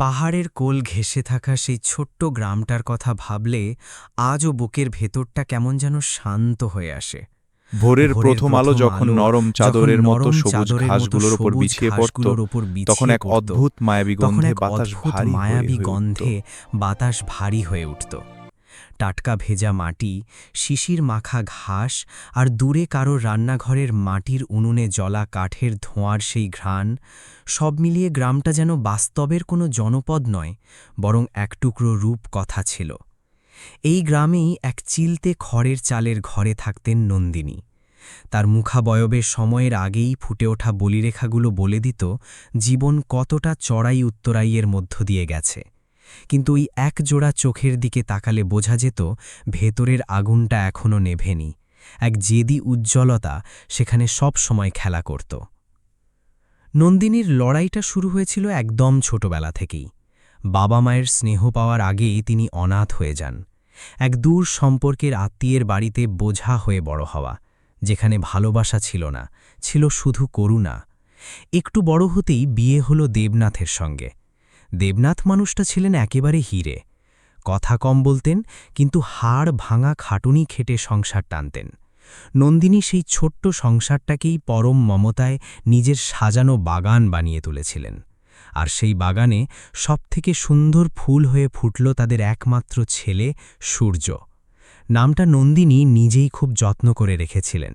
পাহাড়ের কোল ঘেঁষে থাকা সেই ছোট্ট গ্রামটার কথা ভাবলে আজও বুকের ভেতরটা কেমন যেন শান্ত হয়ে আসে। ভোরের ভোরের প্রথম আলো প্রথম যখন আলো নরম যখন চাদরের মতো নরম সবুজ চাদরের মতো ঘাসগুলোর উপর সবুজ বিছিয়ে পড়ত, ঘাসগুলোর ওপর তখন বিছিয়ে এক পড়ত, অদ্ভুত মায়াবী তখন গন্ধে এক বাতাস অদ্ভুত ভারী মায়াবী হয়ে উঠত। গন্ধে বাতাস ভারী হয়ে উঠত। টাটকা ভেজা মাটি, শিশির মাখা ঘাস আর দূরে কারো রান্নাঘরের মাটির উনুনে জ্বলা কাঠের ধোঁয়ার সেই ঘ্রাণ, সব মিলিয়ে গ্রামটা যেন বাস্তবের কোনো জনপদ নয়, বরং এক টুকরো রূপকথা ছিল। এই গ্রামেই এক চিলতে খড়ের চালের ঘরে থাকতেন নন্দিনী। তার মুখাবয়বের সময়ের আগেই ফুটে ওঠা বলিরেখাগুলো বলে দিত জীবন কতটা চড়াই উত্তরাইয়ের মধ্য দিয়ে গেছে। কিন্তু ওই এক জোড়া চোখের দিকে তাকালে বোঝা যেত ভেতরের আগুনটা এখনও নেভেনি। এক জেদি উজ্জ্বলতা সেখানে সব সময় খেলা করত। নন্দিনীর লড়াইটা শুরু হয়েছিল একদম ছোটবেলা থেকেই। বাবা মায়ের স্নেহ পাওয়ার আগেই তিনি অনাথ হয়ে যান। এক দূর সম্পর্কের আত্মীয়ের বাড়িতে বোঝা হয়ে বড় হওয়া, যেখানে ভালোবাসা ছিল না, ছিল শুধু করুণা। একটু বড় হতেই বিয়ে হলো দেবনাথের সঙ্গে। দেবনাথ মানুষটা ছিলেন একেবারে হিরে। কথা কম বলতেন, কিন্তু হাড় ভাঙা খাটুনি খেটে সংসার টানতেন। নন্দিনী সেই ছোট্ট সংসারটাকেই পরম মমতায় নিজের সাজানো বাগান বানিয়ে তুলেছিলেন। আর সেই বাগানে সবথেকে সুন্দর ফুল হয়ে ফুটল তাদের একমাত্র ছেলে সূর্য। নামটা নন্দিনী নিজেই খুব যত্ন করে রেখেছিলেন।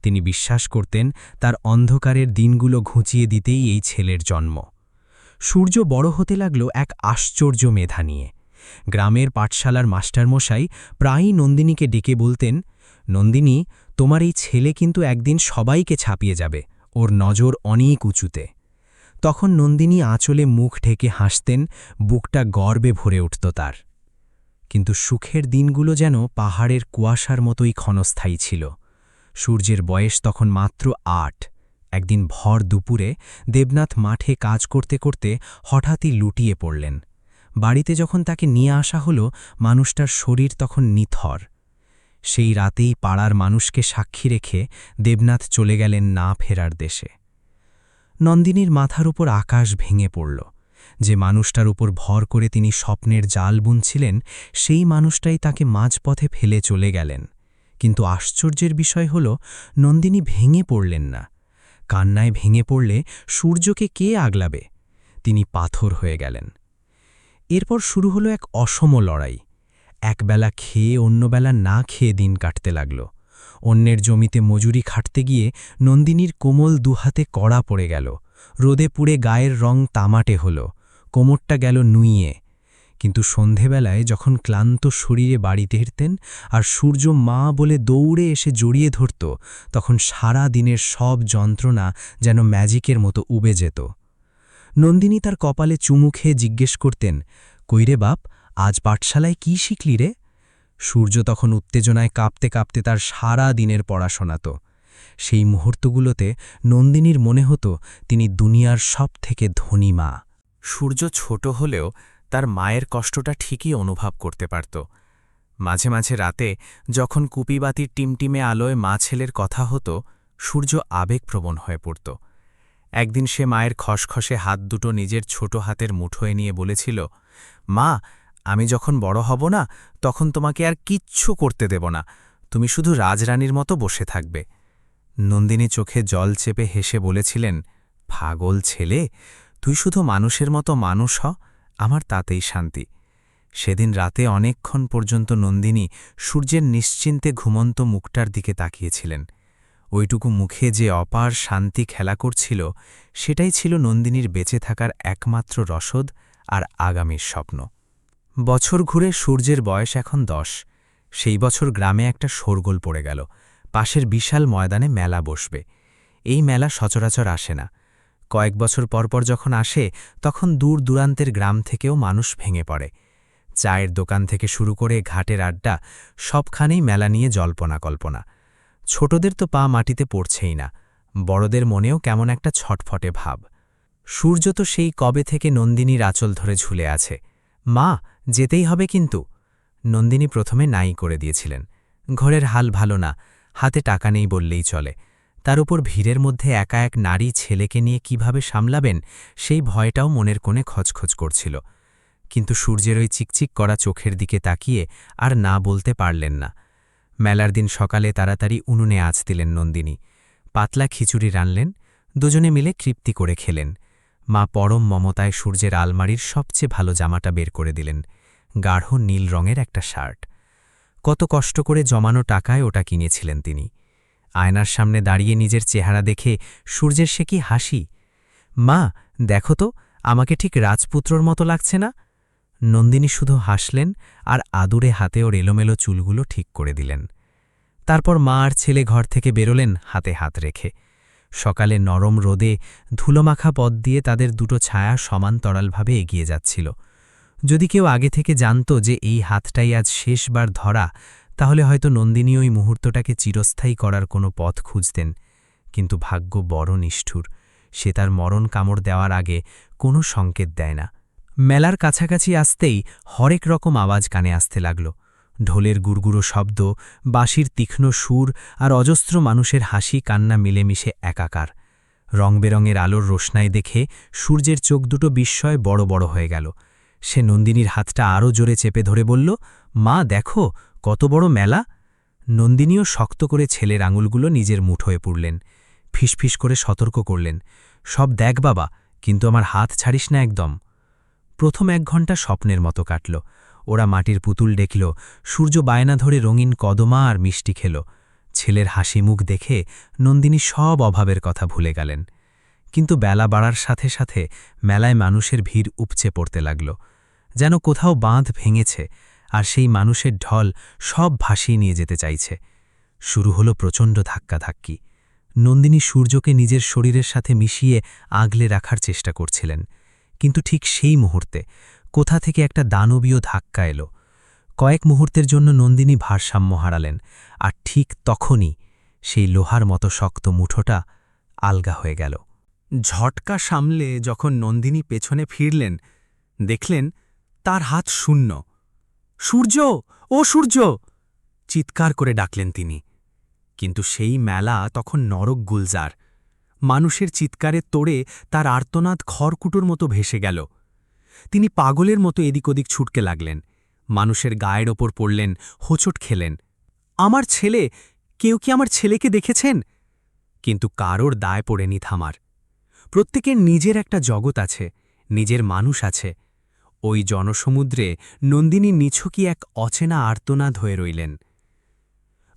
তিনি বিশ্বাস করতেন তার অন্ধকারের দিনগুলো ঘুচিয়ে দিতেই এই ছেলের জন্ম। সূর্য বড় হতে লাগল এক আশ্চর্য মেধা নিয়ে। গ্রামের পাঠশালার মাস্টারমশাই প্রায়ই নন্দিনীকে ডেকে বলতেন, নন্দিনী, তোমার এই ছেলে কিন্তু একদিন সবাইকে ছাপিয়ে যাবে, ওর নজর অনেক উঁচুতে। তখন নন্দিনী আঁচলে মুখ ঢেকে হাসতেন, বুকটা গর্বে ভরে উঠত তার। কিন্তু সুখের দিনগুলো যেন পাহাড়ের কুয়াশার মতোই ক্ষণস্থায়ী ছিল। সূর্যের বয়স তখন মাত্র ৮। একদিন ভর দুপুরে দেবনাথ মাঠে কাজ করতে করতে হঠাৎই লুটিয়ে পড়লেন। বাড়িতে যখন তাকে নিয়ে আসা হলো, মানুষটার শরীর তখন নিথর। সেই রাতেই পাড়ার মানুষকে সাক্ষী রেখে দেবনাথ চলে গেলেন না ফেরার দেশে। নন্দিনীর মাথার উপর আকাশ ভেঙে পড়ল। যে মানুষটার উপর ভর করে তিনি স্বপ্নের জাল বুনছিলেন, সেই মানুষটাই তাকে মাঝপথে ফেলে চলে গেলেন। কিন্তু আশ্চর্যের বিষয় হল, নন্দিনী ভেঙে পড়লেন না। কান্নায় ভেঙে পড়লে সূর্যকে কে আগলাবে? তিনি পাথর হয়ে গেলেন। এরপর শুরু হলো এক অসম লড়াই। একবেলা খেয়ে অন্যবেলা না খেয়ে দিন কাটতে লাগল। অন্যের জমিতে মজুরি খাটতে গিয়ে নন্দিনীর কোমল দুহাতে কড়া পড়ে গেল। রোদে পুড়ে গায়ের রং তামাটে হল, কোমরটা গেল নুইয়ে। কিন্তু সন্ধেবেলায় যখন ক্লান্ত শরীরে বাড়ি ফিরতেন আর সূর্য মা বলে দৌড়ে এসে জড়িয়ে ধরত, তখন সারা দিনের সব যন্ত্রণা যেন ম্যাজিকের মতো উবে যেত। নন্দিনী তার কপালে চুমু খেয়ে জিজ্ঞেস করতেন, কইরে বাপ, আজ পাঠশালায় কি শিখলি রে? সূর্য তখন উত্তেজনায় কাঁপতে কাঁপতে তার সারা দিনের পড়া শোনাত। সেই মুহূর্তগুলোতে নন্দিনীর মনে হতো তিনি দুনিয়ার সবথেকে ধনী মা। সূর্য ছোট হলেও তার মায়ের কষ্টটা ঠিকই অনুভব করতে পারত। মাঝে মাঝে রাতে যখন কুপিবাতির টিমটিমে আলোয় মা ছেলের কথা হতো, সূর্য আবেগপ্রবণ হয়ে পড়ত। একদিন সে মায়ের খসখসে হাত দুটো নিজের ছোট হাতের মুঠোয় নিয়ে বলেছিল, মা, আমি যখন বড় হব না, তখন তোমাকে আর কিচ্ছু করতে দেব না, তুমি শুধু রাজরানীর মতো বসে থাকবে। নন্দিনী চোখে জল চেপে হেসে বলেছিলেন, পাগল ছেলে, তুই শুধু মানুষের মতো মানুষ হ, আমার তাতেই শান্তি। সেদিন রাতে অনেকক্ষণ পর্যন্ত নন্দিনী সূর্যের নিশ্চিন্তে ঘুমন্ত মুখটার দিকে তাকিয়েছিলেন। ওইটুকু মুখে যে অপার শান্তি খেলা করছিল, সেটাই ছিল নন্দিনীর বেঁচে থাকার একমাত্র রসদ আর আগামীর স্বপ্ন। বছর ঘুরে সূর্যের বয়স এখন ১০। সেই বছর গ্রামে একটা শোরগোল পড়ে গেল। পাশের বিশাল ময়দানে মেলা বসবে। এই মেলা সচরাচর আসে না। কয়েক বছর পরপর যখন আসে, তখন দূর দূরান্তের গ্রাম থেকেও মানুষ ভেঙে পড়ে। চায়ের দোকান থেকে শুরু করে ঘাটের আড্ডা, সবখানেই মেলা নিয়ে জল্পনা কল্পনা। ছোটদের তো পা মাটিতে পড়ছেই না, বড়দের মনেও কেমন একটা ছটফটে ভাব। সূর্য তো সেই কবে থেকে নন্দিনীর আঁচল ধরে ঝুলে আছে। মা, যেতেই হবে কিন্তু। নন্দিনী প্রথমে নাই করে দিয়েছিলেন। ঘরের হাল ভালো না, হাতে টাকা নেই বললেই চলে। তার উপর ভিড়ের মধ্যে একা এক নারী ছেলেকে নিয়ে কিভাবে সামলাবেন সেই ভয়টাও মনের কোণে খচখচ করছিল। কিন্তু সূর্যের ওই চিকচিক করা চোখের দিকে তাকিয়ে আর না বলতে পারলেন না। মেলার দিন সকালে তাড়াতাড়ি উনুনে আঁচ দিলেন নন্দিনী। পাতলা খিচুড়ি রানলেন, দুজনে মিলে তৃপ্তি করে খেলেন। মা পরম মমতায় সূর্যের আলমারির সবচেয়ে ভালো জামাটা বের করে দিলেন, গাঢ় নীল রঙের একটা শার্ট। কত কষ্ট করে জমানো টাকায় ওটা কিনেছিলেন তিনি। আয়নার সামনে দাঁড়িয়ে নিজের চেহারা দেখে সূর্যের সে কি হাসি! মা, দেখো তো, আমাকে ঠিক রাজপুত্রর মতো লাগছে না? নন্দিনী শুধু হাসলেন আর আদুরে হাতে ওর এলোমেলো চুলগুলো ঠিক করে দিলেন। তারপর মা আর ছেলে ঘর থেকে বেরোলেন হাতে হাত রেখে। সকালে নরম রোদে ধুলোমাখা পথ দিয়ে তাদের দুটো ছায়া সমান্তরালভাবে এগিয়ে যাচ্ছিল। যদি কেউ আগে থেকে জানত যে এই হাতটাই আজ শেষবার ধরা, তাহলে হয়তো নন্দিনী ওই মুহূর্তটাকে চিরস্থায়ী করার কোনো পথ খুঁজতেন। কিন্তু ভাগ্য বড় নিষ্ঠুর, সে তার মরণ কামড় দেওয়ার আগে কোনো সংকেত দেয় না। মেলার কাছাকাছি আসতেই হরেক রকম আওয়াজ কানে আসতে লাগল। ঢোলের গুড়গুড়ো শব্দ, বাঁশির তীক্ষ্ণ সুর আর অজস্র মানুষের হাসি কান্না মিলেমিশে একাকার। রংবেরঙের আলোর রোশনাই দেখে সূর্যের চোখ দুটো বিস্ময়ে বড় বড় হয়ে গেল। সে নন্দিনীর হাতটা আরও জোরে চেপে ধরে বলল, মা দেখো, কত বড় মেলা! নন্দিনীও শক্ত করে ছেলের আঙুলগুলো নিজের মুঠোয় পুরলেন। ফিসফিস করে সতর্ক করলেন, সব দেখ বাবা, কিন্তু আমার হাত ছাড়িস না একদম। প্রথম 1 ঘণ্টা স্বপ্নের মতো কাটল। ওরা মাটির পুতুল ডেকল, সূর্য বায়না ধরে রঙিন কদমা আর মিষ্টি খেল। ছেলের হাসি মুখ দেখে নন্দিনী সব অভাবের কথা ভুলে গেলেন। কিন্তু বেলা বাড়ার সাথে সাথে মেলায় মানুষের ভিড় উপচে পড়তে লাগল, যেন কোথাও বাঁধ ভেঙেছে আর সেই মানুষের ঢল সব ভাসিয়ে নিয়ে যেতে চাইছে। শুরু হলো প্রচণ্ড ধাক্কাধাক্কি। নন্দিনী সূর্যকে নিজের শরীরের সাথে মিশিয়ে আগলে রাখার চেষ্টা করছিলেন, কিন্তু ঠিক সেই মুহূর্তে কোথা থেকে একটা দানবীয় ধাক্কা এলো। কয়েক মুহূর্তের জন্য নন্দিনী ভারসাম্য হারালেন, আর ঠিক তখনই সেই লোহার মতো শক্ত মুঠোটা আলগা হয়ে গেল। ঝটকা সামলে যখন নন্দিনী পেছনে ফিরলেন, দেখলেন তার হাত শূন্য। সূর্য, ও সূর্য! চিৎকার করে ডাকলেন তিনি। কিন্তু সেই মেলা তখন নরক গুলজার। মানুষের চিৎকারের তোড়ে তার আর্তনাদ খড়কুটোর মতো ভেসে গেল। তিনি পাগলের মতো এদিক ওদিক ছুটকে লাগলেন, মানুষের গায়ের ওপর পড়লেন, হোঁচট খেলেন। আমার ছেলে, কেউ কি আমার ছেলেকে দেখেছেন? কিন্তু কারোর দায় পড়েনি থামার। প্রত্যেকের নিজের একটা জগৎ আছে, নিজের মানুষ আছে। ওই জনসমুদ্রে নন্দিনী নিছকই এক অচেনা আর্তনাদ হয়ে রইলেন।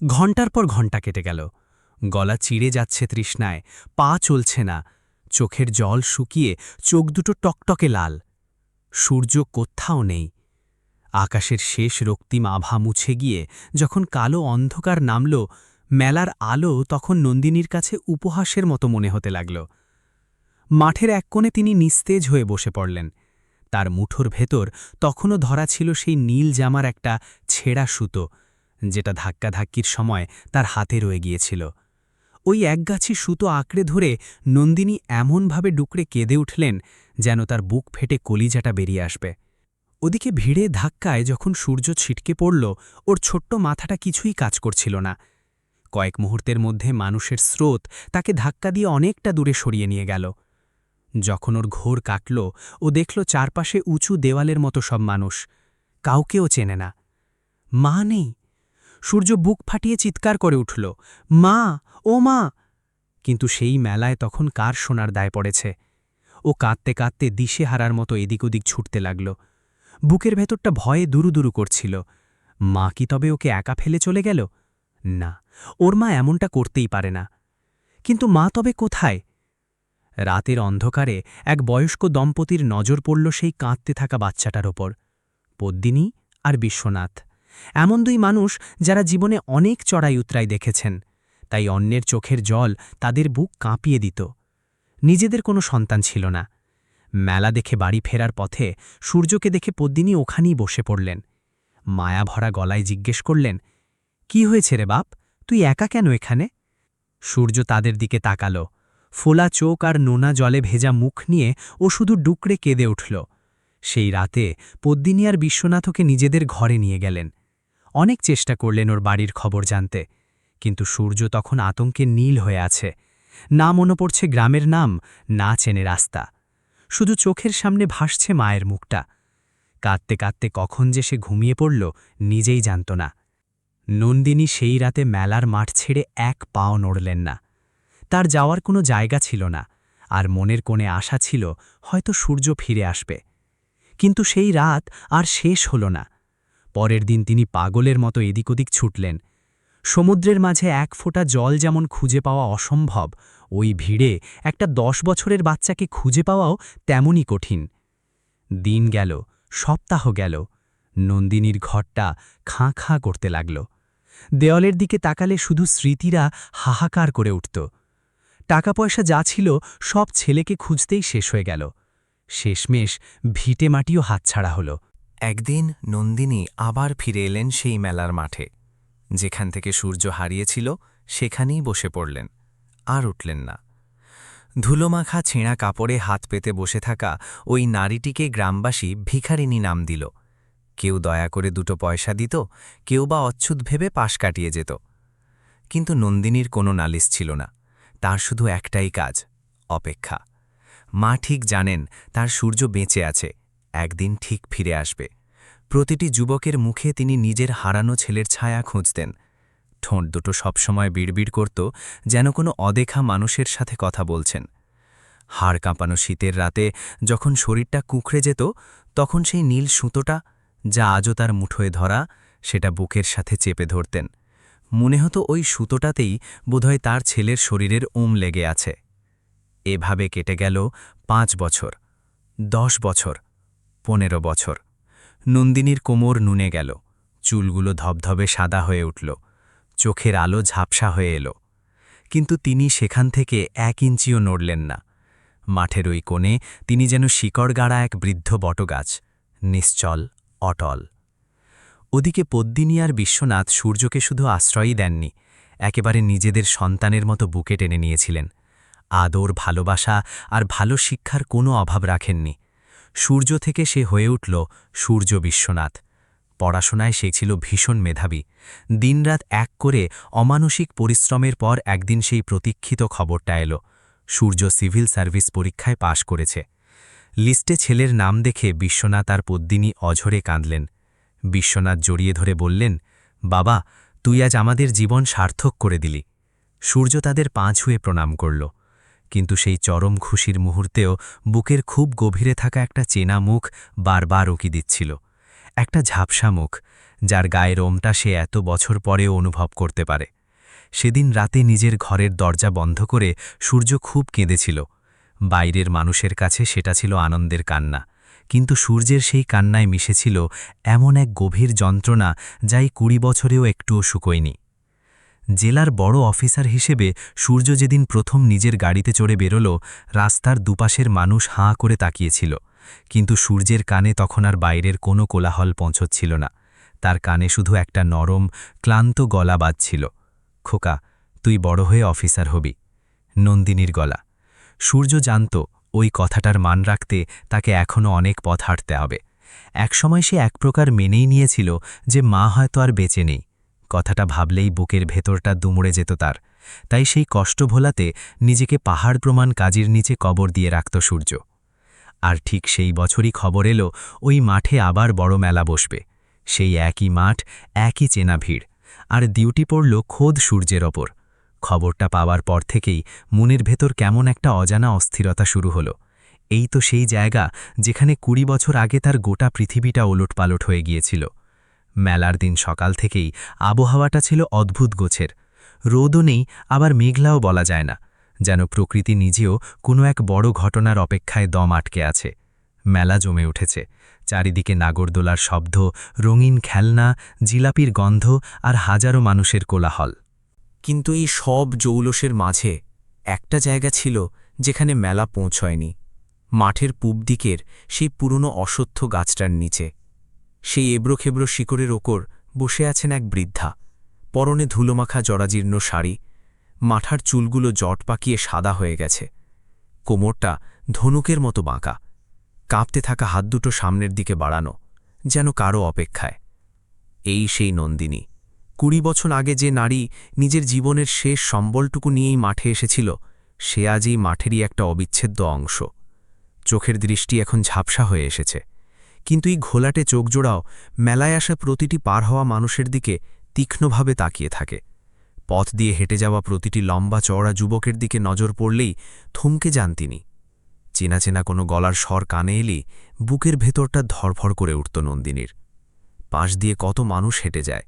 ঘণ্টার পর ঘণ্টা কেটে গেল। গলা চিড়ে যাচ্ছে তৃষ্ণায়, পা চলছে না, চোখের জল শুকিয়ে চোখ দুটো টকটকে লাল। সূর্য কোত্থাও নেই। আকাশের শেষ রক্তিম আভা মুছে গিয়ে যখন কালো অন্ধকার নামল, মেলার আলো তখন নন্দিনীর কাছে উপহাসের মতো মনে হতে লাগল। মাঠের এক কোণে তিনি নিস্তেজ হয়ে বসে পড়লেন। তার মুঠোর ভেতর তখনও ধরা ছিল সেই নীল জামার একটা ছেঁড়া সুতো, যেটা ধাক্কাধাক্কির সময় তার হাতে রয়ে গিয়েছিল। ওই একগাছি সুতো আঁকড়ে ধরে নন্দিনী এমনভাবে ডুকরে কেঁদে উঠলেন যেন তার বুক ফেটে কলিজাটা বেরিয়ে আসবে। ওদিকে ভিড়ে ধাক্কায় যখন সূর্য ছিটকে পড়ল, ওর ছোট্ট মাথাটা কিছুই কাজ করছিল না। কয়েক মুহূর্তের মধ্যে মানুষের স্রোত তাকে ধাক্কা দিয়ে অনেকটা দূরে সরিয়ে নিয়ে গেল। যখন ওর ঘোর কাটল, ও দেখল চারপাশে উঁচু দেওয়ালের মতো সব মানুষ, কাউকেও চেনে না। মা নেই। সূর্য বুক ফাটিয়ে চিৎকার করে উঠল, মা, ও মা! কিন্তু সেই মেলায় তখন কার শোনার দায় পড়েছে? ও কাঁদতে কাঁদতে দিশেহারার মতো এদিক ওদিক ছুটতে লাগল। বুকের ভেতরটা ভয়ে দুরুদুরু করছিল। মা কি তবে ওকে একা ফেলে চলে গেল? না, ওর মা এমনটা করতেই পারে না। কিন্তু মা তবে কোথায়? রাতের অন্ধকারে এক বয়স্ক দম্পতির নজর পড়ল সেই কাঁদতে থাকা বাচ্চাটার ওপর। পদ্মিনী আর বিশ্বনাথ, এমন 2 মানুষ যারা জীবনে অনেক চড়াই উতরাই দেখেছেন, তাই অন্যের চোখের জল তাদের বুক কাঁপিয়ে দিত। নিজেদের কোনো সন্তান ছিল না। মেলা দেখে বাড়ি ফেরার পথে সূর্যকে দেখে পদ্মিনী ওখানেই বসে পড়লেন। মায়াভরা গলায় জিজ্ঞেস করলেন, কি হয়েছে রে বাপ, তুই একা কেন এখানে? সূর্য তাদের দিকে তাকাল। ফোলা চোখ আর নোনা জলে ভেজা মুখ নিয়ে ও শুধু ডুকরে কেঁদে উঠল। সেই রাতে পদ্মিনী আর বিশ্বনাথকে নিজেদের ঘরে নিয়ে গেলেন। অনেক চেষ্টা করলেন ওর বাড়ির খবর জানতে, কিন্তু সূর্য তখন আতঙ্কে নীল হয়ে আছে। না মনে পড়ছে গ্রামের নাম, না চেনে রাস্তা। শুধু চোখের সামনে ভাসছে মায়ের মুখটা। কাঁদতে কাঁদতে কখন যে সে ঘুমিয়ে পড়ল নিজেই জানত না। নন্দিনী সেই রাতে মেলার মাঠ ছেড়ে এক পাও নড়লেন না। তার যাওয়ার কোনো জায়গা ছিল না, আর মনের কোণে আশা ছিল হয়তো সূর্য ফিরে আসবে। কিন্তু সেই রাত আর শেষ হল না। পরের দিন তিনি পাগলের মতো এদিক ওদিক ছুটলেন। সমুদ্রের মাঝে এক ফোঁটা জল যেমন খুঁজে পাওয়া অসম্ভব, ওই ভিড়ে একটা 10 বছরের বাচ্চাকে খুঁজে পাওয়াও তেমনই কঠিন। দিন গেল, সপ্তাহ গেল, নন্দিনীর ঘরটা খাঁ খাঁ করতে লাগল। দেওয়ালের দিকে তাকালে শুধু স্মৃতিরা হাহাকার করে উঠত। টাকা পয়সা যা ছিল সব ছেলেকে খুঁজতেই শেষ হয়ে গেল। শেষমেশ ভিটে মাটিও হাতছাড়া হল। একদিন নন্দিনী আবার ফিরে এলেন সেই মেলার মাঠে। যেখান থেকে সূর্য হারিয়েছিল সেখানেই বসে পড়লেন, আর উঠলেন না। ধুলোমাখা ছেঁড়া কাপড়ে হাত পেতে বসে থাকা ওই নারীটিকে গ্রামবাসী ভিখারিনী নাম দিল। কেউ দয়া করে 2 পয়সা দিত, কেউ বা অচ্ছুত ভেবে পাশ কাটিয়ে যেত। কিন্তু নন্দিনীর কোনো নালিশ ছিল না। তার শুধু একটাই কাজ, অপেক্ষা। মা ঠিক জানেন তার সূর্য বেঁচে আছে, একদিন ঠিক ফিরে আসবে। প্রতিটি যুবকের মুখে তিনি নিজের হারানো ছেলের ছায়া খুঁজতেন। ঠোঁট দুটো সবসময় বিড়বিড় করত, যেন কোনো অদেখা মানুষের সাথে কথা বলছেন। হাড় কাঁপানো শীতের রাতে যখন শরীরটা কুঁকড়ে যেত, তখন সেই নীল সুতোটা, যা আজও তার মুঠোয় ধরা, সেটা বুকের সাথে চেপে ধরতেন। মনে হতো ওই সুতোটাতেই বোধহয় তার ছেলের শরীরের লেগে আছে। এভাবে কেটে গেল 5 বছর, 10 বছর, 15 বছর। নন্দিনীর কোমর নুনে গেল, চুলগুলো ধবধবে সাদা হয়ে উঠল, চোখের আলো ঝাপসা হয়ে এলো। কিন্তু তিনি সেখান থেকে 1 ইঞ্চিও নড়লেন না। মাঠের ওই কোণে তিনি যেন শিকড় গাড়া এক বৃদ্ধ বটগাছ, নিশ্চল, অটল। ওদিকে পদ্মিনী আর বিশ্বনাথ সূর্যকে শুধু আশ্রয়ই দেননি, একেবারে নিজেদের সন্তানের মতো বুকে টেনে নিয়েছিলেন। আদর, ভালোবাসা আর ভালো শিক্ষার কোনো অভাব রাখেননি। সূর্য থেকে সে হয়ে উঠল সূর্য বিশ্বনাথ। পড়াশোনায় সে ছিল ভীষণ মেধাবী। দিনরাত এক করে অমানসিক পরিশ্রমের পর একদিন সেই প্রতীক্ষিত খবরটা এলো, সূর্য সিভিল সার্ভিস পরীক্ষায় পাশ করেছে। লিস্টে ছেলের নাম দেখে বিশ্বনাথ আর পদ্মিনী অঝরে কাঁদলেন। বিশ্বনাথ জড়িয়ে ধরে বললেন, বাবা, তুই আজ আমাদের জীবন সার্থক করে দিলি। সূর্য তাদের পা ছুঁয়ে প্রণাম করল। কিন্তু সেই চরম খুশির মুহূর্তেও বুকের খুব গভীরে থাকা একটা চেনা মুখ বারবার উকি দিচ্ছিল। একটা ঝাপসা মুখ, যার গায়ের ওমটা সে এত বছর পরেও অনুভব করতে পারে। সেদিন রাতে নিজের ঘরের দরজা বন্ধ করে সূর্য খুব কেঁদেছিল। বাইরের মানুষের কাছে সেটা ছিল আনন্দের কান্না, কিন্তু সূর্যের সেই কান্নায় মিশেছিল এমন এক গভীর যন্ত্রণা, যাই 20 বছরেও একটুও শুকোয়নি। জেলার বড় অফিসার হিসেবে সূর্য যেদিন প্রথম নিজের গাড়িতে চড়ে বেরোল, রাস্তার দুপাশের মানুষ হাঁ করে তাকিয়েছিল। কিন্তু সূর্যের কানে তখন আর বাইরের কোনো কোলাহল পৌঁছচ্ছিল না। তার কানে শুধু একটা নরম, ক্লান্ত গলা বাজছিল, খোকা, তুই বড় হয়ে অফিসার হবি। নন্দিনীর গলা। সূর্য জানত ওই কথাটার মান রাখতে তাকে এখনও অনেক পথ হাঁটতে হবে। একসময় সে এক প্রকার মেনেই নিয়েছিল যে মা হয়তো আর বেঁচে নেই। কথাটা ভাবলেই বুকের ভেতরটা দুমড়ে যেত তার। তাই সেই কষ্ট ভোলাতে নিজেকে পাহাড় প্রমাণ কাজীর নিচে কবর দিয়ে রাখত সূর্য। আর ঠিক সেই বছরই খবর এলো ওই মাঠে আবার বড় মেলা বসবে। সেই একই মাঠ, একই চেনা ভিড়, আর ডিউটি পড়ল খোদ সূর্যের ওপর। খবরটা পাওয়ার পর থেকেই মনের ভেতর কেমন একটা অজানা অস্থিরতা শুরু হলো। এই তো সেই জায়গা যেখানে 20 বছর আগে তার গোটা পৃথিবীটা ওলটপালট হয়ে গিয়েছিল। মেলার দিন সকাল থেকেই আবহাওয়াটা ছিল অদ্ভুত গোছের। রোদও নেই, আবার মেঘলাও বলা যায় না, যেন প্রকৃতি নিজেও কোনো এক বড় ঘটনার অপেক্ষায় দম আটকে আছে। মেলা জমে উঠেছে। চারিদিকে নাগরদোলার শব্দ, রঙিন খেলনা, জিলাপির গন্ধ আর হাজারো মানুষের কোলাহল। কিন্তু এই সব জৌলসের মাঝে একটা জায়গা ছিল যেখানে মেলা পৌঁছয়নি। মাঠের পূব দিকের সেই পুরনো অশ্বত্থ গাছটার নিচে। সেই এবড়োখেবড়ো শিকড়ের ওপর বসে আছেন এক বৃদ্ধা, পরনে ধুলোমাখা জরাজীর্ণ শাড়ি, মাথার চুলগুলো জট পাকিয়ে সাদা হয়ে গেছে, কোমরটা ধনুকের মতো বাঁকা, কাঁপতে থাকা হাত দুটো সামনের দিকে বাড়ানো, যেন কারো অপেক্ষায়। এই সেই নন্দিনী, 20 বছর আগে যে নারী নিজের জীবনের শেষ সম্বলটুকু নিয়েই মাঠে এসেছিল, সে আজ এই মাঠেরই একটা অবিচ্ছেদ্য অংশ। চোখের দৃষ্টি এখন ঝাপসা হয়ে এসেছে, কিন্তু এই ঘোলাটে চোখজোড়াও মেলায় আসা প্রতিটি পার হওয়া মানুষের দিকে তীক্ষ্ণভাবে তাকিয়ে থাকে। পথ দিয়ে হেঁটে যাওয়া প্রতিটি লম্বা চওড়া যুবকের দিকে নজর পড়লেই থমকে যান তিনি। চেনা চেনা কোনো গলার স্বর কানে এলেই বুকের ভেতরটা ধরফর করে উঠত নন্দিনীর। পাশ দিয়ে কত মানুষ হেঁটে যায়,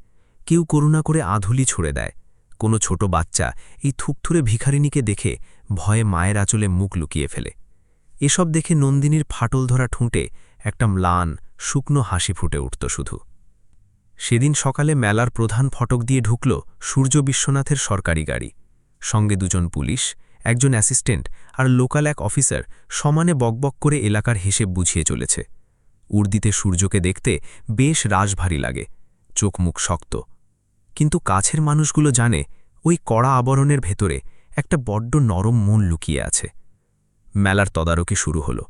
কেউ করুণা করে আধুলি ছুড়ে দেয়, কোনো ছোট বাচ্চা এই থুকথুরে ভিখারিনীকে দেখে ভয়ে মায়ের আঁচলে মুখ লুকিয়ে ফেলে। এসব দেখে নন্দিনীর ফাটল ধরা ঠোঁটে একটা ম্লান শুকনো হাসি ফুটে উঠত শুধু। সেদিন সকালে মেলার প্রধান ফটক দিয়ে ঢুকল সূর্য বিশ্বনাথের সরকারি গাড়ি। সঙ্গে 2 জন পুলিশ, একজন অ্যাসিস্ট্যান্ট আর লোকাল এক অফিসার সমানে বকবক করে এলাকার হিসেব বুঝিয়ে চলেছে। উর্দিতে সূর্যকে দেখতে বেশ রাশভারী লাগে, চোখ মুখ শক্ত। কিন্তু কাছের মানুষগুলো জানে ওই কড়া আবরণের ভেতরে একটা বড্ড নরম মন লুকিয়ে আছে। মেলার তদারকি শুরু হলো।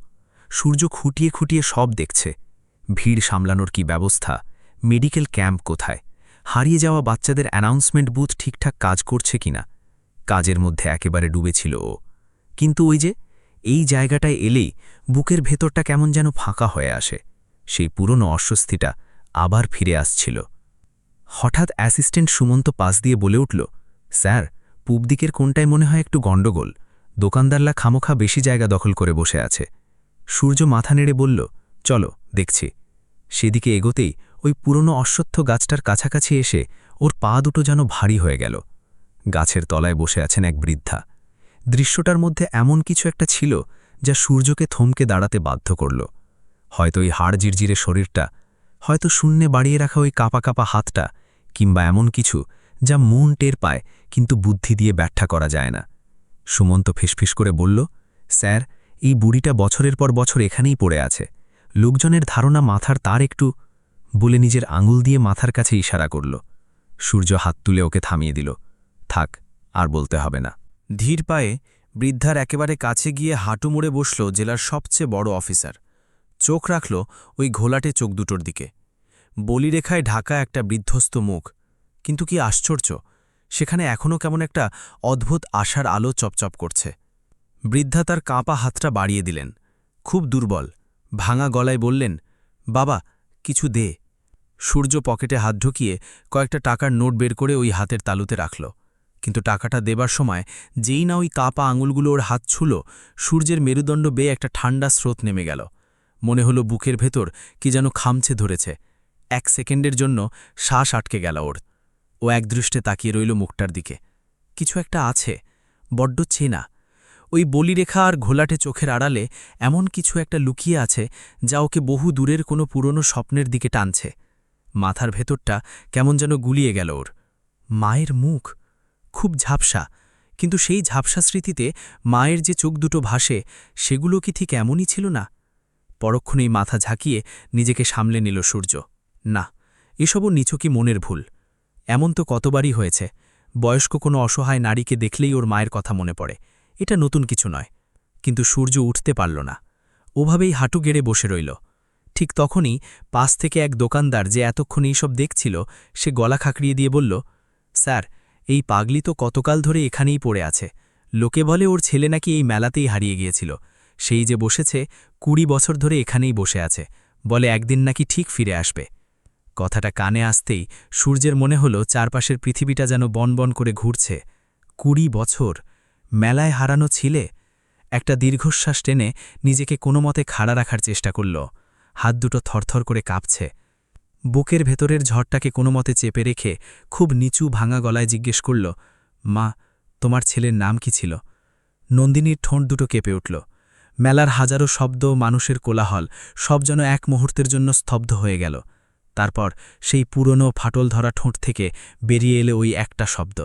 সূর্য খুঁটিয়ে খুঁটিয়ে সব দেখছে। ভিড় সামলানোর কি ব্যবস্থা, মেডিকেল ক্যাম্প কোথায়, হারিয়ে যাওয়া বাচ্চাদের অ্যানাউন্সমেন্ট বুথ ঠিকঠাক কাজ করছে কিনা। কাজের মধ্যে একেবারে ডুবেছিল ও। কিন্তু ওই যে এই জায়গাটায় এলেই বুকের ভেতরটা কেমন যেন ফাঁকা হয়ে আসে। সেই পুরনো অস্বস্তিটা আবার ফিরে আসছিল। হঠাৎ অ্যাসিস্ট্যান্ট সুমন্ত পাশ দিয়ে বলে উঠল, স্যার, পূব দিকের কোনটায় মনে হয় একটু গণ্ডগোল, দোকানদাররা খামোখা বেশি জায়গা দখল করে বসে আছে। সূর্য মাথা নেড়ে বলল, চলো দেখছি। সেদিকে এগোতেই ওই পুরনো অশ্বত্থ গাছটার কাছাকাছি এসে ওর পা দুটো যেন ভারী হয়ে গেল। গাছের তলায় বসে আছেন এক বৃদ্ধা। দৃশ্যটার মধ্যে এমন কিছু একটা ছিল যা সূর্যকে থমকে দাঁড়াতে বাধ্য করল। হয়তো ওই হাড় জিরজিরে শরীরটা, হয়তো শূন্যে বাড়িয়ে রাখা ওই কাঁপা কাঁপা হাতটা, কিংবা এমন কিছু যা মন টের পায় কিন্তু বুদ্ধি দিয়ে ব্যাখ্যা করা যায় না। সুমন্ত ফিসফিস করে বলল, স্যার, এই বুড়িটা বছরের পর বছর এখানেই পড়ে আছে। লোকজনের ধারণা মাথার তার একটু, বলে নিজের আঙুল দিয়ে মাথার কাছে ইশারা করল। সূর্য হাত তুলে ওকে থামিয়ে দিল। থাক, আর বলতে হবে না। ধীর পায়ে বৃদ্ধার একেবারে কাছে গিয়ে হাঁটু মুড়ে বসল জেলার সবচেয়ে বড় অফিসার। চোখ রাখল ওই ঘোলাটে চোখ দুটোর দিকে। বলিরেখায় ঢাকা একটা বিধ্বস্ত মুখ, কিন্তু কি আশ্চর্য, সেখানে এখনও কেমন একটা অদ্ভুত আশার আলো চপচপ করছে। বৃদ্ধা তার কাঁপা হাতটা বাড়িয়ে দিলেন, খুব দুর্বল, ভাঙা গলায় বললেন, বাবা, কিছু দে। সূর্য পকেটে হাত ঢুকিয়ে কয়েকটা টাকার নোট বের করে ওই হাতের তালুতে রাখল। কিন্তু টাকাটা দেবার সময় যেই না ওই কাঁপা আঙুলগুলো ওর হাত ছুল, সূর্যের মেরুদণ্ড বেয়ে একটা ঠান্ডা স্রোত নেমে গেল। মনে হলো বুকের ভেতর কি যেন খামছে ধরেছে। 1 সেকেন্ডের জন্য শ্বাস আটকে গেল ওর। ও একদৃষ্টে তাকিয়ে রইল মুখটার দিকে। কিছু একটা আছে, বড্ড চেনা। ওই বলিরেখা আর ঘোলাটে চোখের আড়ালে এমন কিছু একটা লুকিয়ে আছে যা ওকে বহু দূরের কোনো পুরনো স্বপ্নের দিকে টানছে। মাথার ভেতরটা কেমন যেন গুলিয়ে গেল ওর। মায়ের মুখ, খুব ঝাপসা, কিন্তু সেই ঝাপসা স্মৃতিতে মায়ের যে চোখ দুটো ভাসে, সেগুলো কি ঠিক এমনই ছিল না? পরক্ষণেই মাথা ঝাঁকিয়ে নিজেকে সামলে নিল সূর্য। না, এসবও নিছকই মনের ভুল। এমন তো কতবারই হয়েছে, বয়স্ক কোনো অসহায় নারীকে দেখলেই ওর মায়ের কথা মনে পড়ে। এটা নতুন কিছু নয়। কিন্তু সূর্য উঠতে পারল না, ওভাবেই হাঁটু গেড়ে বসে রইল। ঠিক তখনই পাশ থেকে এক দোকানদার, যে এতক্ষণ এইসব দেখছিল, সে গলা খাকড়িয়ে দিয়ে বলল, স্যার, এই পাগলি তো কতকাল ধরে এখানেই পড়ে আছে। লোকে বলে ওর ছেলে নাকি এই মেলাতেই হারিয়ে গিয়েছিল। সেই যে বসেছে, 20 বছর ধরে এখানেই বসে আছে, বলে একদিন নাকি ঠিক ফিরে আসবে। কথাটা কানে আসতেই সূর্যের মনে হলো চারপাশের পৃথিবীটা যেন বনবন করে ঘুরছে। 20 বছর মেলায় হারানো ছিলে। একটা দীর্ঘশ্বাস টেনে নিজেকে কোনো মতে খাড়া রাখার চেষ্টা করল। হাত দুটো থরথর করে কাঁপছে। বুকের ভেতরের ঝড়টাকে কোনো মতে চেপে রেখে খুব নিচু ভাঙা গলায় জিজ্ঞেস করল, মা, তোমার ছেলের নাম কি ছিল? নন্দিনীর ঠোঁট দুটো কেঁপে উঠল। মেলার হাজারো শব্দ, মানুষের কোলাহল, সব যেন এক মুহূর্তের জন্য স্তব্ধ হয়ে গেল। তারপর সেই পুরনো ফাটল ধরা ঠোঁট থেকে বেরিয়ে এলে ওই একটা শব্দ,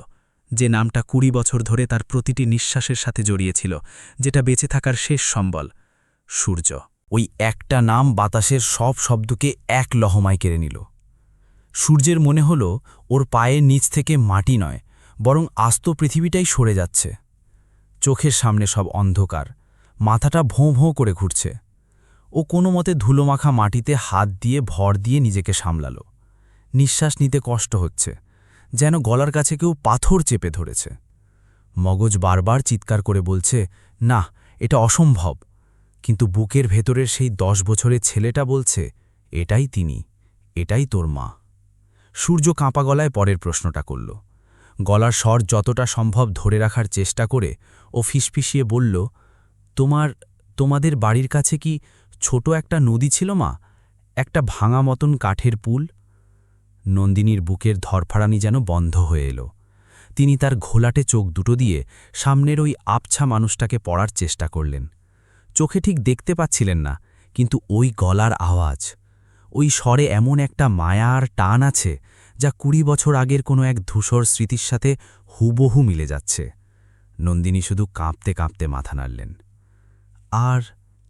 যে নামটা 20 বছর ধরে তার প্রতিটি নিঃশ্বাসের সাথে জড়িয়েছিল, যেটা বেঁচে থাকার শেষ সম্বল, সূর্য। ওই একটা নাম বাতাসের সব শব্দকে এক লহমায় কেড়ে নিল। সূর্যের মনে হল ওর পায়ের নিচ থেকে মাটি নয়, বরং আস্ত পৃথিবীটাই সরে যাচ্ছে। চোখের সামনে সব অন্ধকার, মাথাটা ভোঁ ভোঁ করে ঘুরছে। ও কোনো মতে ধুলোমাখা মাটিতে হাত দিয়ে ভর দিয়ে নিজেকে সামলাল। নিঃশ্বাস নিতে কষ্ট হচ্ছে, যেন গলার কাছে কেউ পাথর চেপে ধরেছে। মগজ বারবার চিৎকার করে বলছে, না, এটা অসম্ভব। কিন্তু বুকের ভেতরের সেই 10 বছরের ছেলেটা বলছে, এটাই তিনি, এটাই তোর মা। সূর্য কাঁপা গলায় পরের প্রশ্নটা করল। গলার স্বর যতটা সম্ভব ধরে রাখার চেষ্টা করে ও ফিসফিসিয়ে বলল, তোমাদের বাড়ির কাছে কি ছোট একটা নদী ছিল মা? একটা ভাঙা মতন কাঠের পুল? নন্দিনীর বুকের ধরফাড়ানি যেন বন্ধ হয়ে এলো। তিনি তার ঘোলাটে চোখ দুটো দিয়ে সামনের ওই আবছা মানুষটাকে পড়ার চেষ্টা করলেন। চোখে ঠিক দেখতে পাচ্ছিলেন না, কিন্তু ওই গলার আওয়াজ, ওই স্বরে এমন একটা মায়া আর টান আছে যা 20 বছর আগের কোনো এক ধূসর স্মৃতির সাথে হুবহু মিলে যাচ্ছে। নন্দিনী শুধু কাঁপতে কাঁপতে মাথা নাড়লেন। আর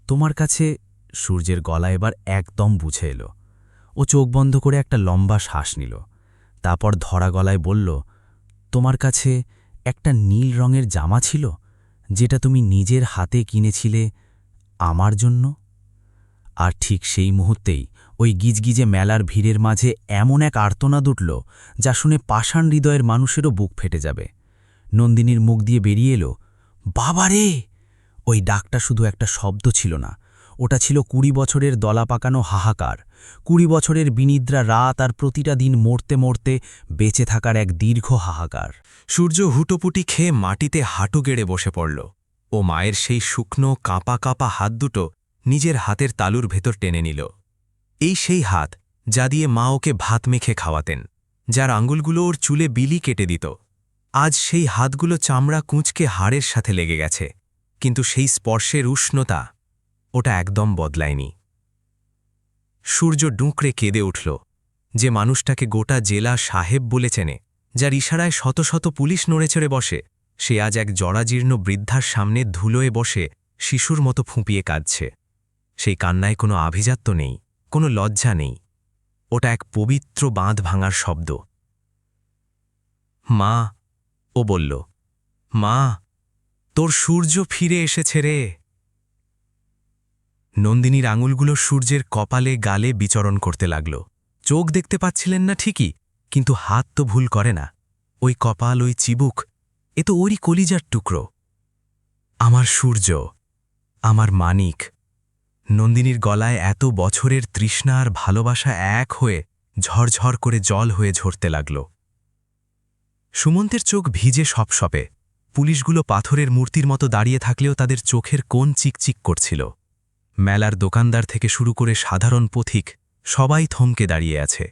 তোমার কাছে? সূর্যের গলা এবার একদম বুঝে এলো। ও চোখ বন্ধ করে একটা লম্বা শ্বাস নিল। তারপর ধরা গলায় বলল, তোমার কাছে একটা নীল রঙের জামা ছিল, যেটা তুমি নিজের হাতে কিনেছিলে আমার জন্য? আর ঠিক সেই মুহূর্তেই ওই গিজগিজে মেলার ভিড়ের মাঝে এমন এক আর্তনাদ উঠল যা শুনে পাষাণ হৃদয়ের মানুষেরও বুক ফেটে যাবে। নন্দিনীর মুখ দিয়ে বেরিয়ে এলো, বাবারে! ওই ডাকটা শুধু একটা শব্দ ছিল না, ওটা ছিল 20 বছরের দলা পাকানো হাহাকার, 20 বছরের বিনিদ্রা রাত আর প্রতিটা দিন মরতে মরতে বেঁচে থাকার এক দীর্ঘ হাহাকার। সূর্য হুটোপুটি খেয়ে মাটিতে হাঁটু গেড়ে বসে পড়ল। ও মায়ের সেই শুকনো কাঁপা কাঁপা হাত দুটো নিজের হাতের তালুর ভেতর টেনে নিল। এই সেই হাত যা দিয়ে মা ওকে ভাত মেখে খাওয়াতেন, যার আঙুলগুলো ওর চুলে বিলি কেটে দিত। আজ সেই হাতগুলো চামড়া কুঁচকে হাড়ের সাথে লেগে গেছে, কিন্তু সেই স্পর্শের উষ্ণতা, ওটা একদম বদলায়নি। সূর্য ডুঁকড়ে কেঁদে উঠল। যে মানুষটাকে গোটা জেলা সাহেব বলে চেনে, যার ইশারায় শত শত পুলিশ নড়েচড়ে বসে, সে আজ এক জরাজীর্ণ বৃদ্ধার সামনে ধুলোয় বসে শিশুর মতো ফুঁপিয়ে কাঁদছে। সেই কান্নায় কোনো আভিজাত্য নেই, কোনো লজ্জা নেই। ওটা এক পবিত্র বাঁধ ভাঙার শব্দ। মা, ও বলল, মা, তোর সূর্য ফিরে এসেছে রে। নন্দিনীর আঙুলগুলো সূর্যের কপালে গালে বিচরণ করতে লাগল। চোখ দেখতে পাচ্ছিলেন না ঠিকই, কিন্তু হাত তো ভুল করে না। ওই কপাল, ওই চিবুক, এ তো ওরই কলিজার টুকরো। আমার সূর্য, আমার মানিক। নন্দিনীর গলায় এত বছরের তৃষ্ণা আর ভালোবাসা এক হয়ে ঝরঝর করে জল হয়ে ঝরতে লাগল। সুমন্তের চোখ ভিজে সপসপে। পুলিশগুলো পাথরের মূর্তির মতো দাঁড়িয়ে থাকলেও তাদের চোখের কোণ চিকচিক করছিল। মেলার দোকানদার থেকে শুরু করে সাধারণ পথিক সবাই থমকে দাঁড়িয়ে আছে।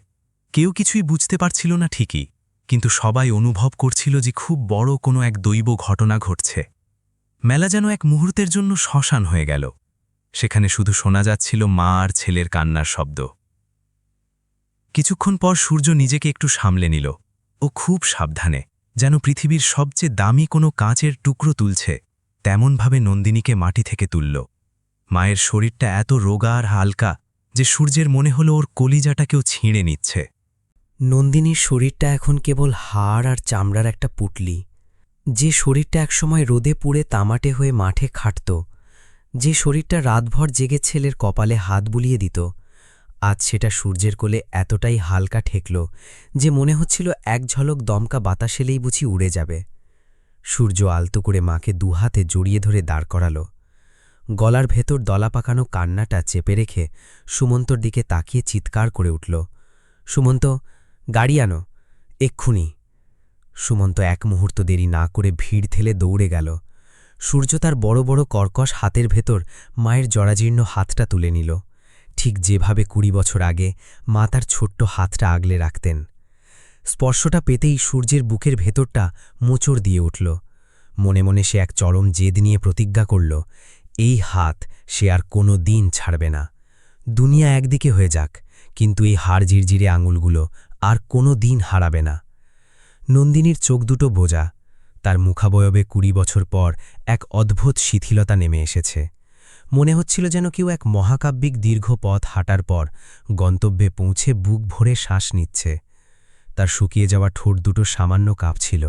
কেউ কিছুই বুঝতে পারছিল না ঠিকই, কিন্তু সবাই অনুভব করছিল যে খুব বড় কোনো এক দৈব ঘটনা ঘটছে। মেলা যেন এক মুহূর্তের জন্য শ্মশান হয়ে গেল। সেখানে শুধু শোনা যাচ্ছিল মা আর ছেলের কান্নার শব্দ। কিছুক্ষণ পর সূর্য নিজেকে একটু সামলে নিল। ও খুব সাবধানে, যেন পৃথিবীর সবচেয়ে দামি কোনো কাঁচের টুকরো তুলছে, তেমনভাবে নন্দিনীকে মাটি থেকে তুলল। মায়ের শরীরটা এত রোগা আর হালকা যে সূর্যের মনে হলো ওর কলিজাটা কেউ ছিঁড়ে নিচ্ছে। নন্দিনীর শরীরটা এখন কেবল হাড় আর চামড়ার একটা পুটলি। যে শরীরটা একসময় রোদে পুড়ে তামাটে হয়ে মাঠে খাটত, যে শরীরটা রাতভর জেগে ছেলের কপালে হাত বুলিয়ে দিত, আজ সেটা সূর্যের কোলে এতটাই হালকা ঠেকল যে মনে হচ্ছিল এক ঝলক দমকা বাতাস এলেই বুঝি উড়ে যাবে। সূর্য আলতো করে মাকে দুহাতে জড়িয়ে ধরে দাঁড় করাল। গলার ভেতর দলা পাকানো কান্নাটা চেপে রেখে সুমন্তর দিকে তাকিয়ে চিৎকার করে উঠল, সুমন্ত, গাড়ি আনো, এক্ষুনি। সুমন্ত এক মুহূর্ত দেরি না করে ভিড় ঠেলে দৌড়ে গেল। সূর্য তার বড় বড় কর্কশ হাতের ভেতর মায়ের জরাজীর্ণ হাতটা তুলে নিল, ঠিক যেভাবে 20 বছর আগে মা তার ছোট্ট হাতটা আগলে রাখতেন। স্পর্শটা পেতেই সূর্যের বুকের ভেতরটা মোচড় দিয়ে উঠল। মনে মনে সে এক চরম জেদ নিয়ে প্রতিজ্ঞা করল, এই হাত সে আর কোনো দিন ছাড়বে না। দুনিয়া একদিকে হয়ে যাক, কিন্তু এই হাড় জিরজিরে আঙুলগুলো আর কোনো দিন হারাবে না। নন্দিনীর চোখ দুটো বোঝা, তার মুখাবয়বে 20 বছর পর এক অদ্ভুত শিথিলতা নেমে এসেছে। মনে হচ্ছিল যেন কেউ এক মহাকাব্যিক দীর্ঘ পথ হাঁটার পর গন্তব্যে পৌঁছে বুক ভরে শ্বাস নিচ্ছে। তার শুকিয়ে যাওয়া ঠোঁট দুটো সামান্য কাঁপছিল।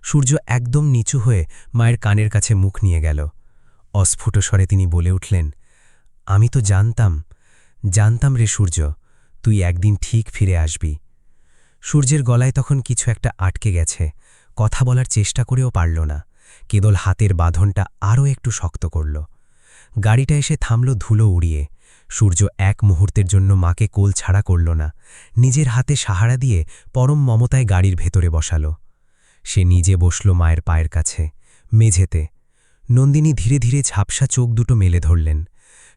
সূর্য একদম নিচু হয়ে মায়ের কানের কাছে মুখ নিয়ে গেল। অস্ফুট স্বরে তিনি বলে উঠলেন, আমি তো জানতাম রে সূর্য, তুই একদিন ঠিক ফিরে আসবি। সূর্যের গলায় তখন কিছু একটা আটকে গেছে, কথা বলার চেষ্টা করেও পারল না, কেবল হাতের বাঁধনটা আরও একটু শক্ত করল। গাড়িটা এসে থামল ধুলো উড়িয়ে। সূর্য এক মুহূর্তের জন্য মাকে কোল ছাড়া করল না, নিজের হাতে সাহারা দিয়ে পরম মমতায় গাড়ির ভেতরে বসাল। সে নিজে বসল মায়ের পায়ের কাছে, মেঝেতে। নন্দিনী ধীরে ধীরে ঝাপসা চোখ দুটো মেলে ধরলেন।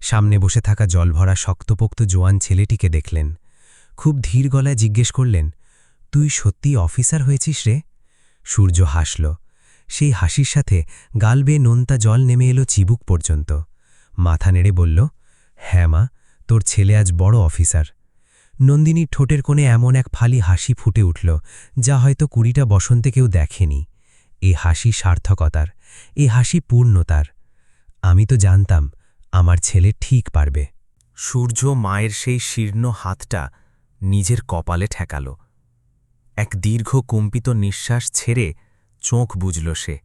সামনে বসে থাকা জলভরা শক্তপোক্ত জোয়ান ছেলেটিকে দেখলেন। খুব ধীর গলায় জিজ্ঞেস করলেন, তুই সত্যি অফিসার হয়েছিস রে? সূর্য হাসল। সেই হাসির সাথে গাল বেয়ে নোনতা জল নেমে এলো চিবুক পর্যন্ত। মাথা নেড়ে বলল, হ্যাঁ মা, তোর ছেলে আজ বড় অফিসার। নন্দিনীর ঠোঁটের কোণে এমন এক ফালি হাসি ফুটে উঠল, যা হয়তো ২০টা বসন্তে কেউ দেখেনি। এ হাসি সার্থকতার, এ হাসি পূর্ণতার। আমি তো জানতাম আমার ছেলে ঠিক পারবে। সূর্য মায়ের সেই শীর্ণ হাতটা নিজের কপালে ঠেকাল। এক দীর্ঘ কম্পিত নিঃশ্বাস ছেড়ে চোখ বুজল সে।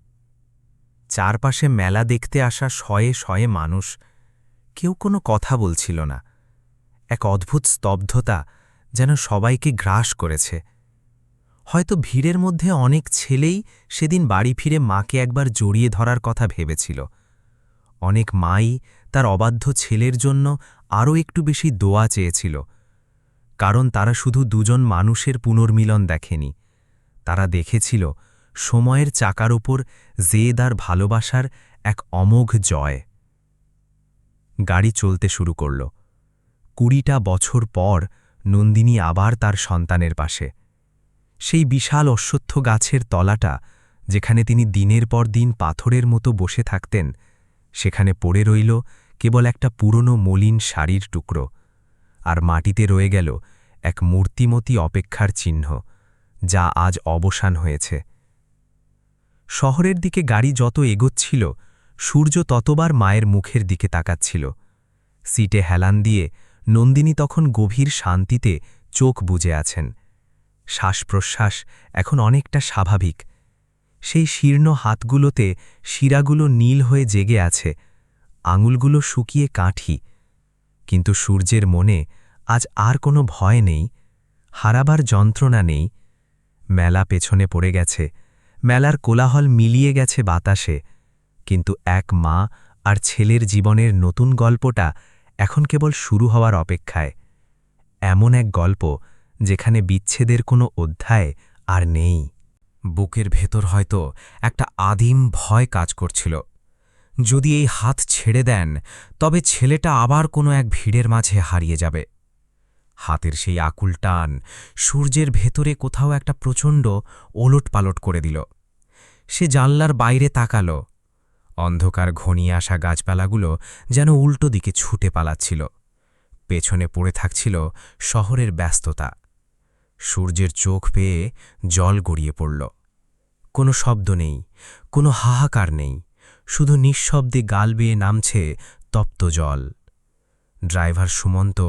চারপাশে মেলা দেখতে আসা শয়ে শয়ে মানুষ, কেউ কোনো কথা বলছিল না। এক অদ্ভুত স্তব্ধতা যেন সবাইকে গ্রাস করেছে। হয়তো ভিড়ের মধ্যে অনেক ছেলেই সেদিন বাড়ি ফিরে মাকে একবার জড়িয়ে ধরার কথা ভেবেছিল। অনেক মাই তার অবাধ্য ছেলের জন্য আরও একটু বেশি দোয়া চেয়েছিল, কারণ তারা শুধু দুজন মানুষের পুনর্মিলন দেখেনি, তারা দেখেছিল সময়ের চাকার ওপর জেদ আর ভালোবাসার এক অমোঘ জয়। গাড়ি চলতে শুরু করল। ২০টা বছর পর নন্দিনী আবার তার সন্তানের পাশে। সেই বিশাল অশ্বত্থ গাছের তলাটা, যেখানে তিনি দিনের পর দিন পাথরের মতো বসে থাকতেন, সেখানে পড়ে রইল কেবল একটা পুরনো মলিন শাড়ির টুকরো, আর মাটিতে রয়ে গেল এক মূর্তিমতী অপেক্ষার চিহ্ন, যা আজ অবসান হয়েছে। শহরের দিকে গাড়ি যত এগোচ্ছিল, সূর্য ততবার মায়ের মুখের দিকে তাকাচ্ছিল। সিটে হেলান দিয়ে নন্দিনী তখন গভীর শান্তিতে চোখ বুজে আছেন। শ্বাস-প্রশ্বাস এখন অনেকটা স্বাভাবিক। সেই শীর্ণ হাতগুলোতে শিরাগুলো নীল হয়ে জেগে আছে, আঙুলগুলো শুকিয়ে কাঠি। কিন্তু সূর্যের মনে আজ আর কোনো ভয় নেই, হারাবার যন্ত্রণা নেই। মেলা পেছনে পড়ে গেছে, মেলার কোলাহল মিলিয়ে গেছে বাতাসে, কিন্তু এক মা আর ছেলের জীবনের নতুন গল্পটা এখন কেবল শুরু হওয়ার অপেক্ষায়। এমন এক গল্প যেখানে বিচ্ছেদের কোনো অধ্যায় আর নেই। বুকের ভেতর হয়তো একটা আদিম ভয় কাজ করছিল। যদি এই হাত ছেড়ে দেন, তবে ছেলেটা আবার কোনো এক ভিড়ের মাঝে হারিয়ে যাবে। হাতের সেই আকুল টান সূর্যের ভেতরে কোথাও একটা প্রচণ্ড ওলটপালট করে দিল। সে জানলার বাইরে তাকাল। অন্ধকার ঘনিয়ে আসা গাছপালাগুলো যেন উল্টো দিকে ছুটে পালাচ্ছিল। পেছনে পড়ে থাকছিল শহরের ব্যস্ততা। সূর্যের চোখ পেয়ে জল গড়িয়ে পড়ল। কোনো শব্দ নেই, কোনো হাহাকার নেই, শুধু নিঃশব্দে গাল বেয়ে নামছে তপ্ত জল। ড্রাইভার সুমন্ত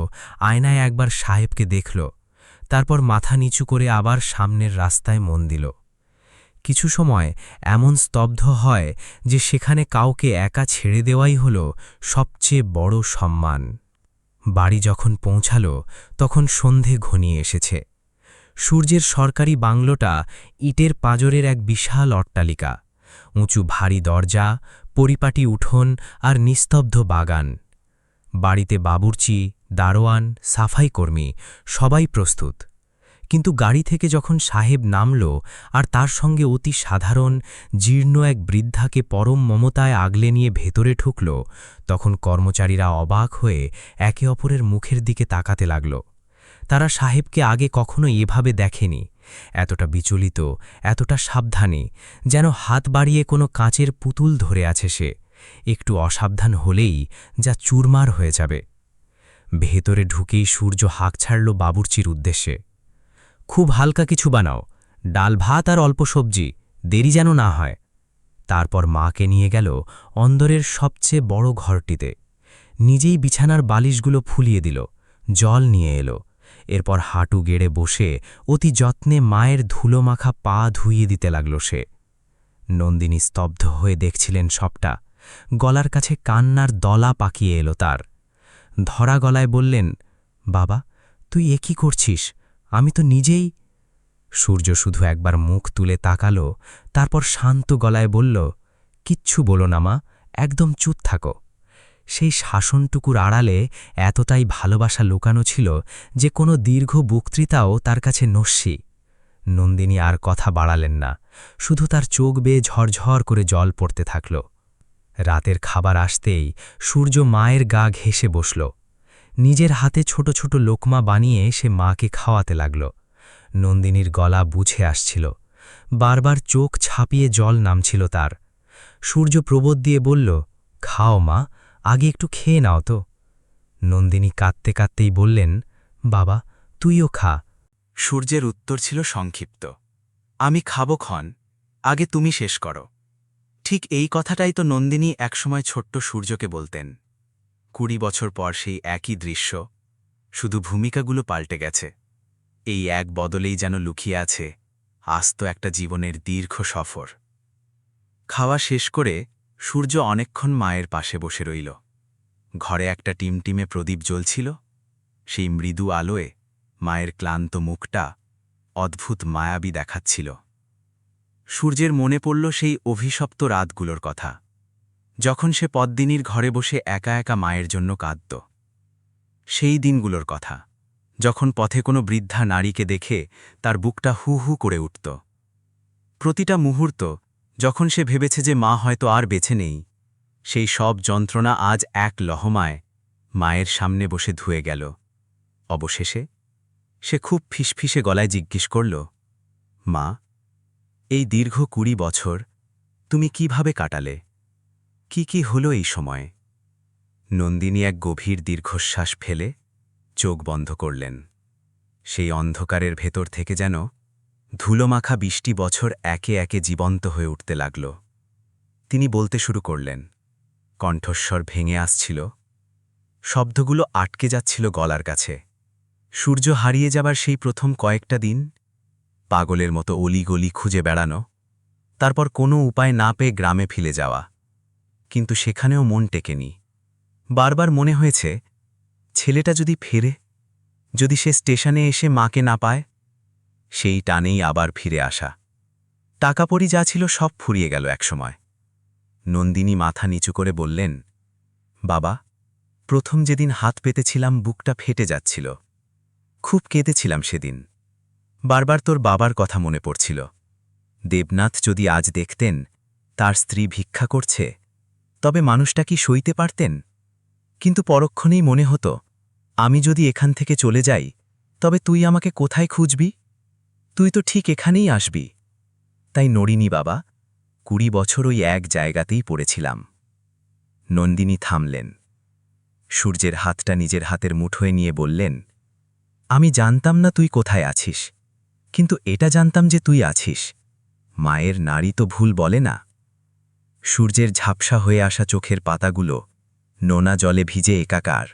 আয়নায় একবার সাহেবকে দেখল, তারপর মাথা নিচু করে আবার সামনের রাস্তায় মন দিল। কিছু সময় এমন স্তব্ধ হয় যে সেখানে কাউকে একা ছেড়ে দেওয়াই হল সবচেয়ে বড় সম্মান। বাড়ি যখন পৌঁছাল, তখন সন্ধে ঘনিয়ে এসেছে। সূর্যের সরকারি বাংলোটা ইটের পাঁজরের এক বিশাল অট্টালিকা, উঁচু ভারী দরজা, পরিপাটি উঠোন আর নিস্তব্ধ বাগান। বাড়িতে বাবুর্চি, দারোয়ান, সাফাই কর্মী সবাই প্রস্তুত। কিন্তু গাড়ি থেকে যখন সাহেব নামল আর তার সঙ্গে অতি সাধারণ জীর্ণ এক বৃদ্ধাকে পরম মমতায় আগলে নিয়ে ভেতরে ঢুকল, তখন কর্মচারীরা অবাক হয়ে একে অপরের মুখের দিকে তাকাতে লাগল। তারা সাহেবকে আগে কখনো এভাবে দেখেনি, এতটা বিচলিত, এতটা সাবধানী, যেন হাত বাড়িয়ে কোনো কাঁচের পুতুল ধরে আছে সে। একটু অসাবধান হলেই যা চুরমার হয়ে যাবে। ভেতরে ঢুকেই সূর্য হাঁক ছাড়ল বাবুর্চির উদ্দেশ্যে, খুব হালকা কিছু বানাও, ডাল ভাত আর অল্প সবজি, দেরি যেন না হয়। তারপর মাকে নিয়ে গেল অন্দরের সবচেয়ে বড় ঘরটিতে। নিজেই বিছানার বালিশগুলো ফুলিয়ে দিল, জল নিয়ে এলো। এরপর হাঁটু গেড়ে বসে অতি যত্নে মায়ের ধুলোমাখা পা ধুইয়ে দিতে লাগল সে। নন্দিনী স্তব্ধ হয়ে দেখছিলেন সবটা। গলার কাছে কান্নার দলা পাকিয়ে এলো তার। ধরা গলায় বললেন, বাবা, তুই এ কি করছিস? আমি তো নিজেই। সূর্য শুধু একবার মুখ তুলে তাকালো, তারপর শান্ত গলায় বলল, কিচ্ছু বলো না মা, একদম চুপ থাকো। সেই শাসনটুকুর আড়ালে এতটাই ভালোবাসা লুকানো ছিল যে কোনো দীর্ঘ বক্তৃতাও তার কাছে নস্যি। নন্দিনী আর কথা বাড়ালেন না, শুধু তার চোখ বেয়ে ঝরঝর করে জল পড়তে থাকল। রাতের খাবার আসতেই সূর্য মায়ের গা ঘেঁষে বসল। নিজের হাতে ছোট ছোট লোকমা বানিয়ে সে মাকে খাওয়াতে লাগল। নন্দিনীর গলা বুঝে আসছিল, বারবার চোখ ছাপিয়ে জল নামছিল তার। সূর্য প্রবোধ দিয়ে বলল, খাও মা, আগে একটু খেয়ে নাও তো। নন্দিনী কাঁদতে কাঁদতেই বললেন, বাবা তুইও খা। সূর্যের উত্তর ছিল সংক্ষিপ্ত, আমি খাবো ক্ষণ, আগে তুমি শেষ করো। ঠিক এই কথাটাই তো নন্দিনী একসময় ছোট্ট সূর্যকে বলতেন। 20 বছর পর সেই একই দৃশ্য, শুধু ভূমিকাগুলো পাল্টে গেছে। এই এক বদলেই যেন লুকিয়ে আছে আস্ত একটা জীবনের দীর্ঘ সফর। খাওয়া শেষ করে সূর্য অনেকক্ষণ মায়ের পাশে বসে রইল। ঘরে একটা টিমটিমে প্রদীপ জ্বলছিল, সেই মৃদু আলোয় মায়ের ক্লান্ত মুখটা অদ্ভুত মায়াবী দেখাচ্ছিল। সূর্যের মনে পড়ল সেই অভিশপ্ত রাতগুলোর কথা, যখন সে পদ্মিনীর ঘরে বসে একা একা মায়ের জন্য কাঁদত। সেই দিনগুলোর কথা, যখন পথে কোনো বৃদ্ধা নারীকে দেখে তার বুকটা হু হু করে উঠত। প্রতিটা মুহূর্ত যখন সে ভেবেছে যে মা হয়তো আর বেঁচে নেই, সেই সব যন্ত্রণা আজ এক লহমায় মায়ের সামনে বসে ধুয়ে গেল। অবশেষে সে খুব ফিসফিসে গলায় জিজ্ঞেস করল, মা, এই দীর্ঘ 20 বছর তুমি কিভাবে কাটালে? কি হলো এই সময়? নন্দিনী এক গভীর দীর্ঘশ্বাস ফেলে চোখ বন্ধ করলেন। সেই অন্ধকারের ভেতর থেকে যেন ধুলোমাখা 20টি বছর একে একে জীবন্ত হয়ে উঠতে লাগল। তিনি বলতে শুরু করলেন, কণ্ঠস্বর ভেঙে আসছিল, শব্দগুলো আটকে যাচ্ছিল গলার কাছে। সূর্য হারিয়ে যাবার সেই প্রথম কয়েকটা দিন, পাগলের মতো অলিগলি খুঁজে বেড়ানো, তারপর কোনো উপায় না পেয়ে গ্রামে ফিরে যাওয়া। কিন্তু সেখানেও মন টেকেনি। বারবার মনে হয়েছে, ছেলেটা যদি ফেরে, যদি সে স্টেশনে এসে মাকে না পায়। সেই টানেই আবার ফিরে আসা। টাকাপড়ি যা ছিল সব ফুরিয়ে গেল একসময়। নন্দিনী মাথা নিচু করে বললেন, বাবা, প্রথম যেদিন হাত পেতেছিলাম বুকটা ফেটে যাচ্ছিল। খুব কেঁদেছিলাম সেদিন। বারবার তোর বাবার কথা মনে পড়ছিল। দেবনাথ যদি আজ দেখতেন তার স্ত্রী ভিক্ষা করছে, তবে মানুষটা কি সইতে পারতেন? কিন্তু পরক্ষণেই মনে হতো, আমি যদি এখান থেকে চলে যাই, তবে তুই আমাকে কোথায় খুঁজবি? তুই তো ঠিক এখানেই আসবি। তাই নড়িনি বাবা, 20 বছর ওই এক জায়গাতেই পড়েছিলাম। নন্দিনী থামলেন। সূর্যের হাতটা নিজের হাতের মুঠোয় নিয়ে বললেন, আমি জানতাম না তুই কোথায় আছিস, কিন্তু এটা জানতাম যে তুই আছিস। মায়ের নারী তো ভুল বলে না। সূর্যের ঝাপসা হয়ে আসা চোখের পাতাগুলো নোনা জলে ভিজে একাকার।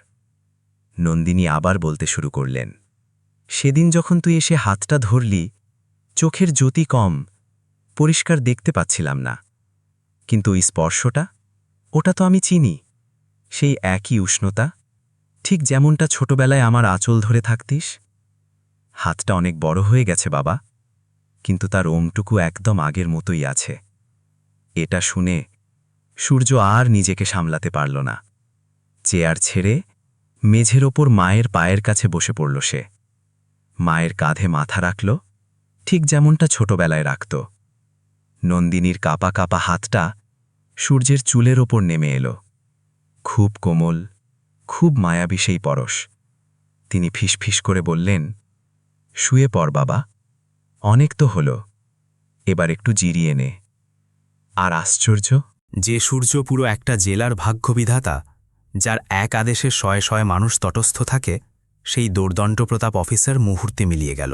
নন্দিনী আবার বলতে শুরু করলেন, সেদিন যখন তুই এসে হাতটা ধরলি, চোখের জ্যোতি কম, পরিষ্কার দেখতে পাচ্ছিলাম না। কিন্তু ওই স্পর্শটা, ওটা তো আমি চিনি। সেই একই উষ্ণতা, ঠিক যেমনটা ছোটবেলায় আমার আঁচল ধরে থাকতিস। হাতটা অনেক বড় হয়ে গেছে বাবা, কিন্তু তার ওমটুকু একদম আগের মতোই আছে। এটা শুনে সূর্য আর নিজেকে সামলাতে পারল না। চেয়ার ছেড়ে মেঝের ওপর মায়ের পায়ের কাছে বসে পড়ল সে। মায়ের কাঁধে মাথা রাখল, ঠিক যেমনটা ছোটবেলায় রাখত। নন্দিনীর কাপা কাপা হাতটা সূর্যের চুলের ওপর নেমে এলো। খুব কোমল, খুব মায়াবী সেই পরশ। তিনি ফিসফিস করে বললেন, শুয়ে পড় বাবা, অনেক তো হলো, এবার একটু জিরিয়ে নে। আর আশ্চর্য, যে সূর্য পুরো একটা জেলার ভাগ্যবিধাতা, যার এক আদেশে শয়ে শয়ে মানুষ তটস্থ থাকে, সেই দোর্দণ্ডপ্রতাপ অফিসার মুহূর্তে মিলিয়ে গেল।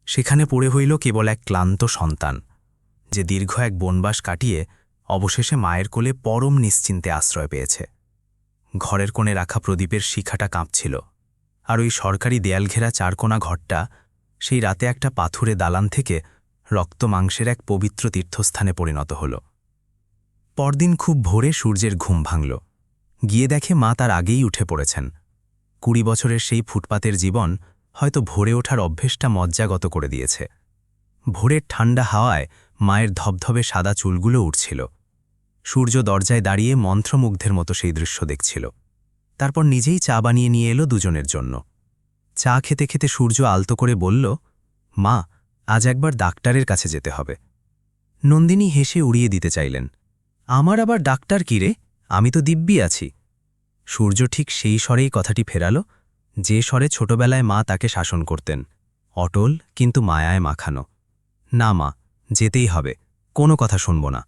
সেখানে পড়ে হইল কেবল এক ক্লান্ত সন্তান, যে দীর্ঘ এক বনবাস কাটিয়ে অবশেষে মায়ের কোলে পরম নিশ্চিন্তে আশ্রয় পেয়েছে। ঘরের কোণে রাখা প্রদীপের শিখাটা কাঁপছিল, আর ওই সরকারি দেয়ালঘেরা চারকোনা ঘরটা সেই রাতে একটা পাথুরে দালান থেকে রক্ত মাংসের এক পবিত্র তীর্থস্থানে পরিণত হল। পরদিন খুব ভোরে সূর্যের ঘুম ভাঙল। গিয়ে দেখে মা তার আগেই উঠে পড়েছেন। 20 বছরের সেই ফুটপাতের জীবন হয়তো ভোরে ওঠার অভ্যেসটা মজ্জাগত করে দিয়েছে। ভোরের ঠান্ডা হাওয়ায় মায়ের ধবধবে সাদা চুলগুলো উঠছিল। সূর্য দরজায় দাঁড়িয়ে মন্ত্রমুগ্ধের মতো সেই দৃশ্য দেখছিল। তারপর নিজেই চা বানিয়ে নিয়ে এলো দুজনের জন্য। চা খেতে খেতে সূর্য আলতো করে বলল, মা, আজ একবার ডাক্তারের কাছে যেতে হবে। নন্দিনী হেসে উড়িয়ে দিতে চাইলেন, আমার আবার ডাক্তার কি রে, আমি তো দিব্যি আছি। সূর্য ঠিক সেই স্বরেই কথাটি ফেরাল, যে স্বরে ছোটবেলায় মা তাকে শাসন করতেন, অটল কিন্তু মায়ায় মাখানো। না মা, যেতেই হবে, কোনো কথা শুনব না।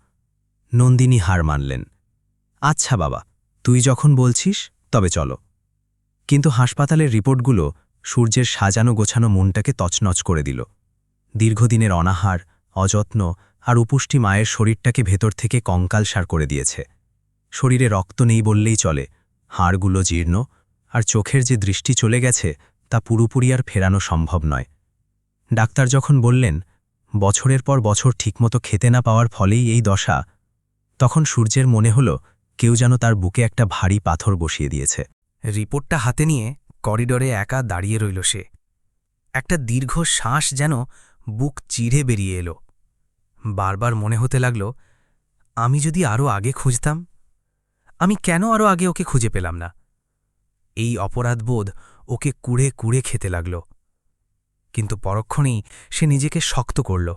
নন্দিনী হার মানলেন। আচ্ছা বাবা, তুই যখন বলছিস তবে চলো। কিন্তু হাসপাতালের রিপোর্টগুলো সূর্যের সাজানো গোছানো মনটাকে তছনছ করে দিল। দীর্ঘদিনের অনাহার, অযত্ন আর উপুষ্টি মায়ের শরীরটাকে ভেতর থেকে কঙ্কালসার করে দিয়েছে। শরীরে রক্ত নেই বললেই চলে, হাড়গুলো জীর্ণ, আর চোখের যে দৃষ্টি চলে গেছে তা পুরোপুরি আর ফেরানো সম্ভব নয়। ডাক্তার যখন বললেন বছরের পর বছর ঠিকমতো খেতে না পাওয়ার ফলেই এই দশা, তখন সূর্যের মনে হল কেউ যেন তার বুকে একটা ভারী পাথর বসিয়ে দিয়েছে। রিপোর্টটা হাতে নিয়ে করিডোরে একা দাঁড়িয়ে রইল সে। একটা দীর্ঘ শ্বাস যেন বুক চিড়ে বেরিয়ে এলো। বারবার মনে হতে লাগল, আমি যদি আরও আগে খুঁজতাম। আমি কেন আরও আগে ওকে খুঁজে পেলাম না? এই অপরাধবোধ ওকে কুড়ে কুড়ে খেতে লাগল। কিন্তু পরক্ষণেই সে নিজেকে শক্ত করল।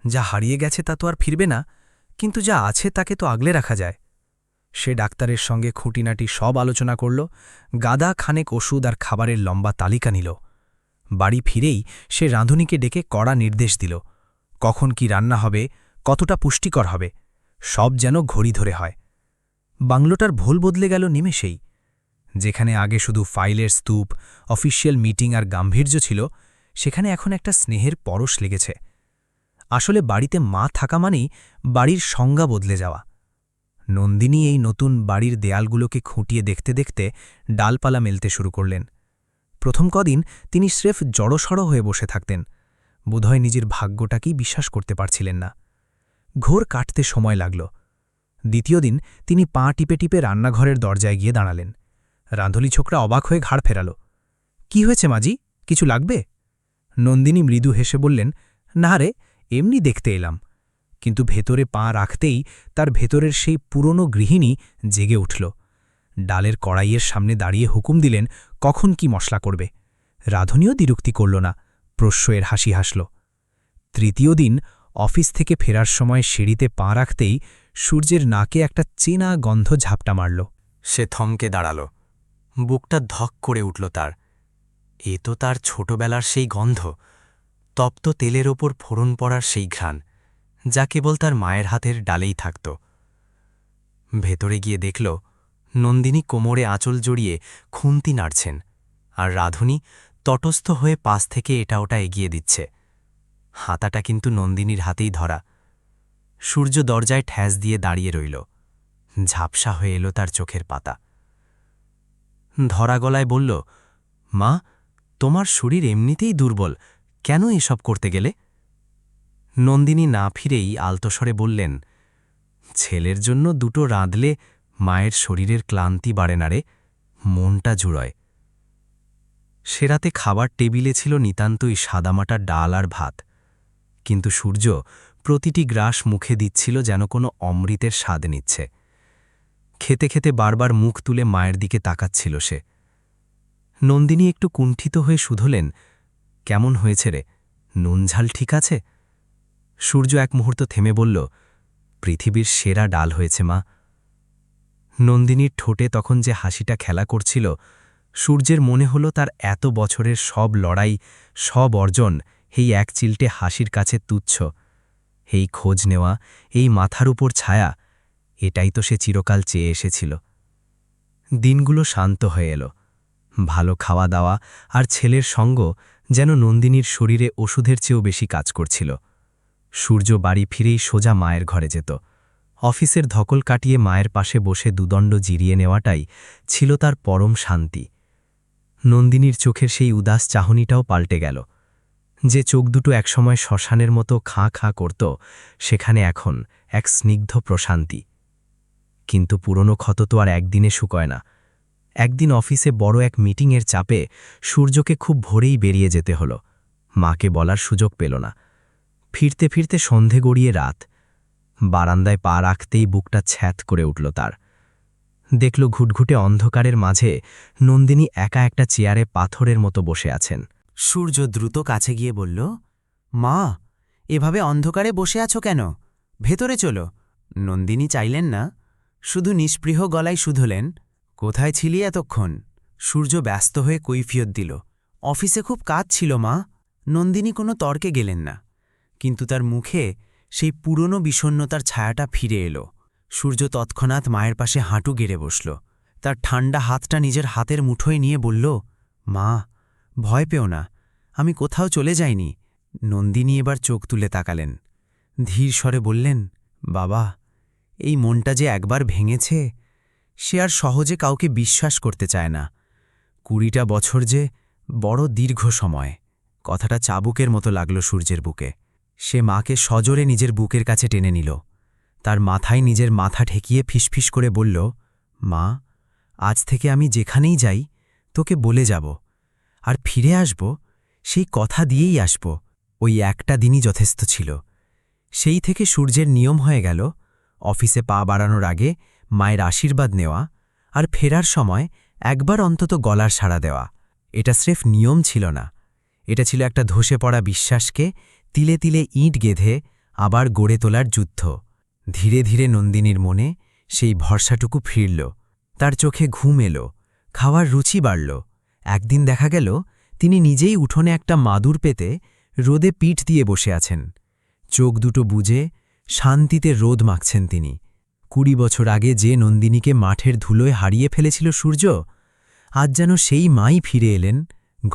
যা হারিয়ে গেছে তা তো আর ফিরবে না, কিন্তু যা আছে তাকে তো আগলে রাখা যায়। সে ডাক্তারের সঙ্গে খুঁটিনাটি সব আলোচনা করল, গাদা খানেক ওষুধ আর খাবারের লম্বা তালিকা নিল। বাড়ি ফিরেই সে রাঁধুনিকে ডেকে কড়া নির্দেশ দিল, কখন কি রান্না হবে, কতটা পুষ্টিকর হবে, সব যেন ঘড়ি ধরে হয়। বাংলোটার ভোল বদলে গেল নিমেষেই। যেখানে আগে শুধু ফাইলের স্তূপ, অফিসিয়াল মিটিং আর গাম্ভীর্য ছিল, সেখানে এখন একটা স্নেহের পরশ লেগেছে। আসলে বাড়িতে মা থাকা মানেই বাড়ির সংজ্ঞা বদলে যাওয়া। নন্দিনী এই নতুন বাড়ির দেয়ালগুলোকে খুঁটিয়ে দেখতে দেখতে ডালপালা মেলতে শুরু করলেন। প্রথম কদিন তিনি স্রেফ জড়সড় হয়ে বসে থাকতেন, বোধহয় নিজের ভাগ্যটাকেই বিশ্বাস করতে পারছিলেন না। ঘোর কাটতে সময় লাগল। দ্বিতীয় দিন তিনি পা টিপে টিপে রান্নাঘরের দরজায় গিয়ে দাঁড়ালেন। রাঁধুনি ছোকরা অবাক হয়ে ঘাড় ফেরাল। কি হয়েছে মাজি, কিছু লাগবে? নন্দিনী মৃদু হেসে বললেন, না রে, এমনি দেখতে এলাম। কিন্তু ভেতরে পা রাখতেই তার ভেতরের সেই পুরনো গৃহিণী জেগে উঠল। ডালের কড়াইয়ের সামনে দাঁড়িয়ে হুকুম দিলেন কখন কি মশলা করবে। রাঁধুনিও দ্বিরুক্তি করল না, প্রশ্রয়ের হাসি হাসল। তৃতীয় দিন অফিস থেকে ফেরার সময় সিঁড়িতে পা রাখতেই সূর্যের নাকে একটা চেনা গন্ধ ঝাপটা মারল। সে থমকে দাঁড়াল, বুকটা ধক করে উঠল তার। এ তো তার ছোটবেলার সেই গন্ধ, তপ্ত তেলের ওপর ফোড়ন পড়ার সেই ঘ্রাণ, যা কেবল তার মায়ের হাতের ডালেই থাকত। ভেতরে গিয়ে দেখল নন্দিনী কোমরে আঁচল জড়িয়ে খুন্তি নাড়ছেন, আর রাঁধুনি তটস্থ হয়ে পাশ থেকে এটা ওটা এগিয়ে দিচ্ছে। হাতাটা কিন্তু নন্দিনীর হাতেই ধরা। সূর্য দরজায় ঠ্যাস দিয়ে দাঁড়িয়ে রইল। ঝাপসা হয়ে এলো তার চোখের পাতা। ধরা গলায় বলল, মা, তোমার শরীর এমনিতেই দুর্বল, কেন এসব করতে গেলে? নন্দিনী না ফিরেই আলতস্বরে বললেন, ছেলের জন্য দুটো রাঁধলে মায়ের শরীরের ক্লান্তি বাড়ে না রে, মনটা জুড়য়। সে রাতে খাবার টেবিলে ছিল নিতান্তই সাদামাটা ডাল আর ভাত, কিন্তু সূর্য প্রতিটি গ্রাস মুখে দিচ্ছিল যেন কোনো অমৃতের স্বাদ নিচ্ছে। খেতে খেতে বারবার মুখ তুলে মায়ের দিকে তাকাচ্ছিল সে। নন্দিনী একটু কুণ্ঠিত হয়ে শুধলেন, কেমন হয়েছে রে, নুনঝাল ঠিক আছে? সূর্য এক মুহূর্ত থেমে বলল, পৃথিবীর সেরা ডাল হয়েছে মা। নন্দিনীর ঠোঁটে তখন যে হাসিটা খেলা করছিল, সূর্যের মনে হল তার এত বছরের সব লড়াই, সব অর্জন এই এক চিলটে হাসির কাছে তুচ্ছ। এই খোঁজ নেওয়া, এই মাথার উপর ছায়া, এটাই তো সে চিরকাল চেয়ে এসেছিল। দিনগুলো শান্ত হয়ে এলো। ভালো খাওয়া দাওয়া আর ছেলের সঙ্গ যেন নন্দিনীর শরীরে ওষুধের চেয়েও বেশি কাজ করছিল। সূর্য বাড়ি ফিরেই সোজা মায়ের ঘরে যেত। অফিসের ধকল কাটিয়ে মায়ের পাশে বসে দুদণ্ড জিরিয়ে নেওয়াটাই ছিল তার পরম শান্তি। নন্দিনীর চোখের সেই উদাস চাহনিটাও পাল্টে গেল। যে চোখ দুটো একসময় শ্মশানের মতো খাঁ খাঁ করত, সেখানে এখন এক স্নিগ্ধ প্রশান্তি। কিন্তু পুরনো ক্ষত তো আর একদিনে শুকয় না। একদিন অফিসে বড় এক মিটিংয়ের চাপে সূর্যকে খুব ভোরেই বেরিয়ে যেতে হলো। মাকে বলার সুযোগ পেল না। ফিরতে ফিরতে সন্ধে গড়িয়ে রাত। বারান্দায় পা রাখতেই বুকটা ছ্যাত করে উঠল তার। দেখল ঘুটঘুটে অন্ধকারের মাঝে নন্দিনী একা একটা চেয়ারে পাথরের মতো বসে আছেন। সূর্য দ্রুত কাছে গিয়ে বলল, মা, এভাবে অন্ধকারে বসে আছো কেন? ভেতরে চলো। নন্দিনী চাইলেন না, শুধু নিষ্পৃহ গলায় শুধলেন, কোথায় ছিলি এতক্ষণ? সূর্য ব্যস্ত হয়ে কৈফিয়ত দিল, অফিসে খুব কাজ ছিল মা। নন্দিনী কোনো তর্কে গেলেন না, কিন্তু তার মুখে সেই পুরনো বিষণ্ণতার ছায়াটা ফিরে এলো। সূর্য তৎক্ষণাৎ মায়ের পাশে হাঁটু গেড়ে বসল, তার ঠান্ডা হাতটা নিজের হাতের মুঠোয় নিয়ে বলল, মা, ভয় পেও না, আমি কোথাও চলে যাইনি। নন্দিনী এবার চোখ তুলে তাকালেন, ধীর স্বরে বললেন, বাবা, এই মনটা যে একবার ভেঙেছে, সে আর সহজে কাউকে বিশ্বাস করতে চায় না। 20টা বছর যে বড় দীর্ঘ সময়। কথাটা চাবুকের মতো লাগল সূর্যের বুকে। সে মাকে সজোরে নিজের বুকের কাছে টেনে নিল, তার মাথায় নিজের মাথা ঠেকিয়ে ফিসফিস করে বলল, মা, আজ থেকে আমি যেখানেই যাই তোকে বলে যাব, আর ফিরে আসব সেই কথা দিয়েই আসব। ওই একটা দিনই যথেষ্ট ছিল। সেই থেকে সূর্যের নিয়ম হয়ে গেল অফিসে পা বাড়ানোর আগে মায়ের আশীর্বাদ নেওয়া, আর ফেরার সময় একবার অন্তত গলার সাড়া দেওয়া। এটা স্রেফ নিয়ম ছিল না, এটা ছিল একটা ধসে পড়া বিশ্বাসকে তিলে তিলে ইঁট গেঁধে আবার গড়ে তোলার যুদ্ধ। ধীরে ধীরে নন্দিনীর মনে সেই ভরসাটুকু ফিরল, তার চোখে ঘুম এলো, খাওয়ার রুচি বাড়ল। একদিন দেখা গেল তিনি নিজেই উঠোনে একটা মাদুর পেতে রোদে পিঠ দিয়ে বসে আছেন। চোখ দুটো বুজে শান্তিতে রোদ মাখছেন তিনি। 20 বছর আগে যে নন্দিনীকে মাঠের ধুলোয় হারিয়ে ফেলেছিল সূর্য, আজ যেন সেই মাই ফিরে এলেন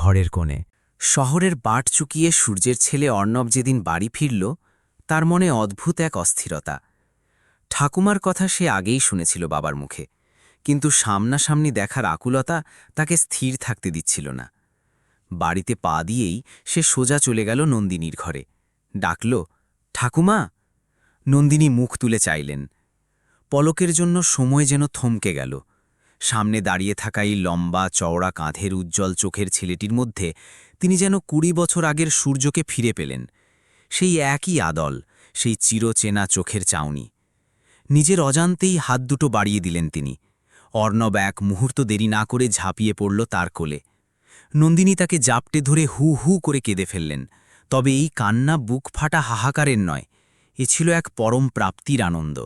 ঘরের কোণে। শহরের বাট চুকিয়ে সূর্যের ছেলে অর্ণব যেদিন বাড়ি ফিরল, তার মনে অদ্ভুত এক অস্থিরতা। ঠাকুমার কথা সে আগেই শুনেছিল বাবার মুখে, কিন্তু সামনাসামনি দেখার আকুলতা তাকে স্থির থাকতে দিচ্ছিল না। বাড়িতে পা দিয়েই সে সোজা চলে গেল নন্দিনীর ঘরে। ডাকল, ঠাকুমা। নন্দিনী মুখ তুলে চাইলেন। পলকের জন্য সময় যেন থমকে গেল। সামনে দাঁড়িয়ে থাকা এই লম্বা চওড়া কাঁধের উজ্জ্বল চোখের ছেলেটির মধ্যে তিনি যেন 20 বছর আগের সূর্যকে ফিরে পেলেন। সেই একই আদল, সেই চিরচেনা চোখের চাউনি। নিজের অজান্তেই হাত দুটো বাড়িয়ে দিলেন তিনি। অর্ণব এক মুহূর্ত দেরি না করে ঝাঁপিয়ে পড়ল তার কোলে। নন্দিনী তাকে জাপটে ধরে হু হু করে কেঁদে ফেললেন। তবে এই কান্না বুক ফাটা হাহাকারের নয়, এ ছিল এক পরম প্রাপ্তির আনন্দ।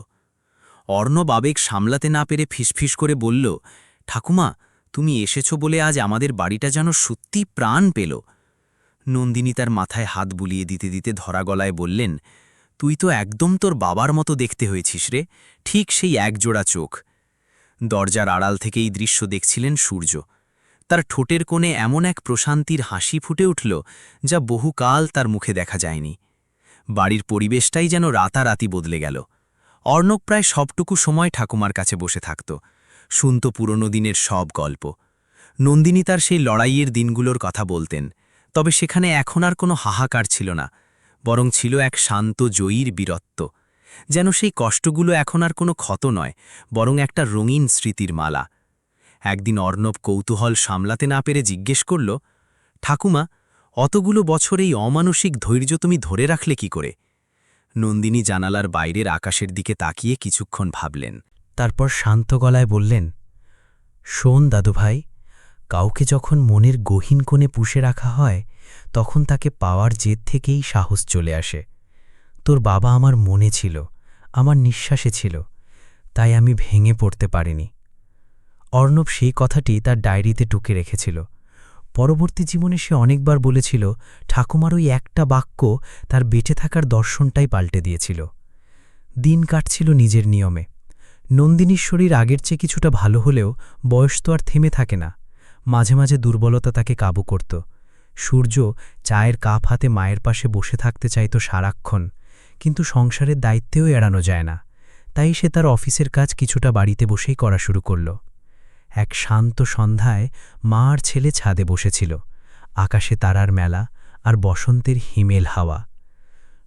অর্ণব আবেগ সামলাতে না পেরে ফিসফিস করে বলল, ঠাকুমা, তুমি এসেছ বলে আজ আমাদের বাড়িটা যেন সত্যি প্রাণ পেল। নন্দিনী তার মাথায় হাত বুলিয়ে দিতে দিতে ধরা গলায় বললেন, তুই তো একদম তোর বাবার মতো দেখতে হয়েছিস রে, ঠিক সেই একজোড়া চোখ। দরজার আড়াল থেকে এই দৃশ্য দেখছিলেন সূর্য। তার ঠোঁটের কোণে এমন এক প্রশান্তির হাসি ফুটে উঠল যা বহুকাল তার মুখে দেখা যায়নি। বাড়ির পরিবেশটাই যেন রাতারাতি বদলে গেল। অর্ণব প্রায় সবটুকু সময় ঠাকুমার কাছে বসে থাকত, শুনত পুরনো দিনের সব গল্প। নন্দিনী তার সেই লড়াইয়ের দিনগুলোর কথা বলতেন, তবে সেখানে এখন আর কোনো হাহাকার ছিল না, বরং ছিল এক শান্ত জয়ীর বীরত্ব। যেন সেই কষ্টগুলো এখন আর কোনো ক্ষত নয়, বরং একটা রঙিন স্মৃতির মালা। একদিন অর্ণব কৌতূহল সামলাতে না পেরে জিজ্ঞেস করল, ঠাকুমা, অতগুলো বছর এই অমানসিক ধৈর্য তুমি ধরে রাখলে কি করে? নন্দিনী জানালার বাইরের আকাশের দিকে তাকিয়ে কিছুক্ষণ ভাবলেন। তারপর শান্ত গলায় বললেন, শোন দাদুভাই, কাউকে যখন মনের গহীন কোণে পুষে রাখা হয় তখন তাকে পাওয়ার জেদ থেকেই সাহস চলে আসে। তোর বাবা আমার মনে ছিল, আমার নিঃশ্বাসে ছিল, তাই আমি ভেঙে পড়তে পারিনি। অর্ণব সেই কথাটি তার ডায়েরিতে টুকে রেখেছিল। পরবর্তী জীবনে সে অনেকবার বলেছিল, ঠাকুমার ওই একটা বাক্য তার বেঁচে থাকার দর্শনটাই পাল্টে দিয়েছিল। দিন কাটছিল নিজের নিয়মে। নন্দিনীর শরীর আগের চেয়ে কিছুটা ভালো হলেও বয়স তো আর থেমে থাকে না। মাঝে মাঝে দুর্বলতা তাকে কাবু করত। সূর্য চায়ের কাপ হাতে মায়ের পাশে বসে থাকতে চাইত সারাক্ষণ, কিন্তু সংসারের দায়িত্বেও এড়ানো যায় না। তাই সে তার অফিসের কাজ কিছুটা বাড়িতে বসেই করা শুরু করল। এক শান্ত সন্ধ্যায় মা আর ছেলে ছাদে বসেছিল। আকাশে তারার মেলা আর বসন্তের হিমেল হাওয়া।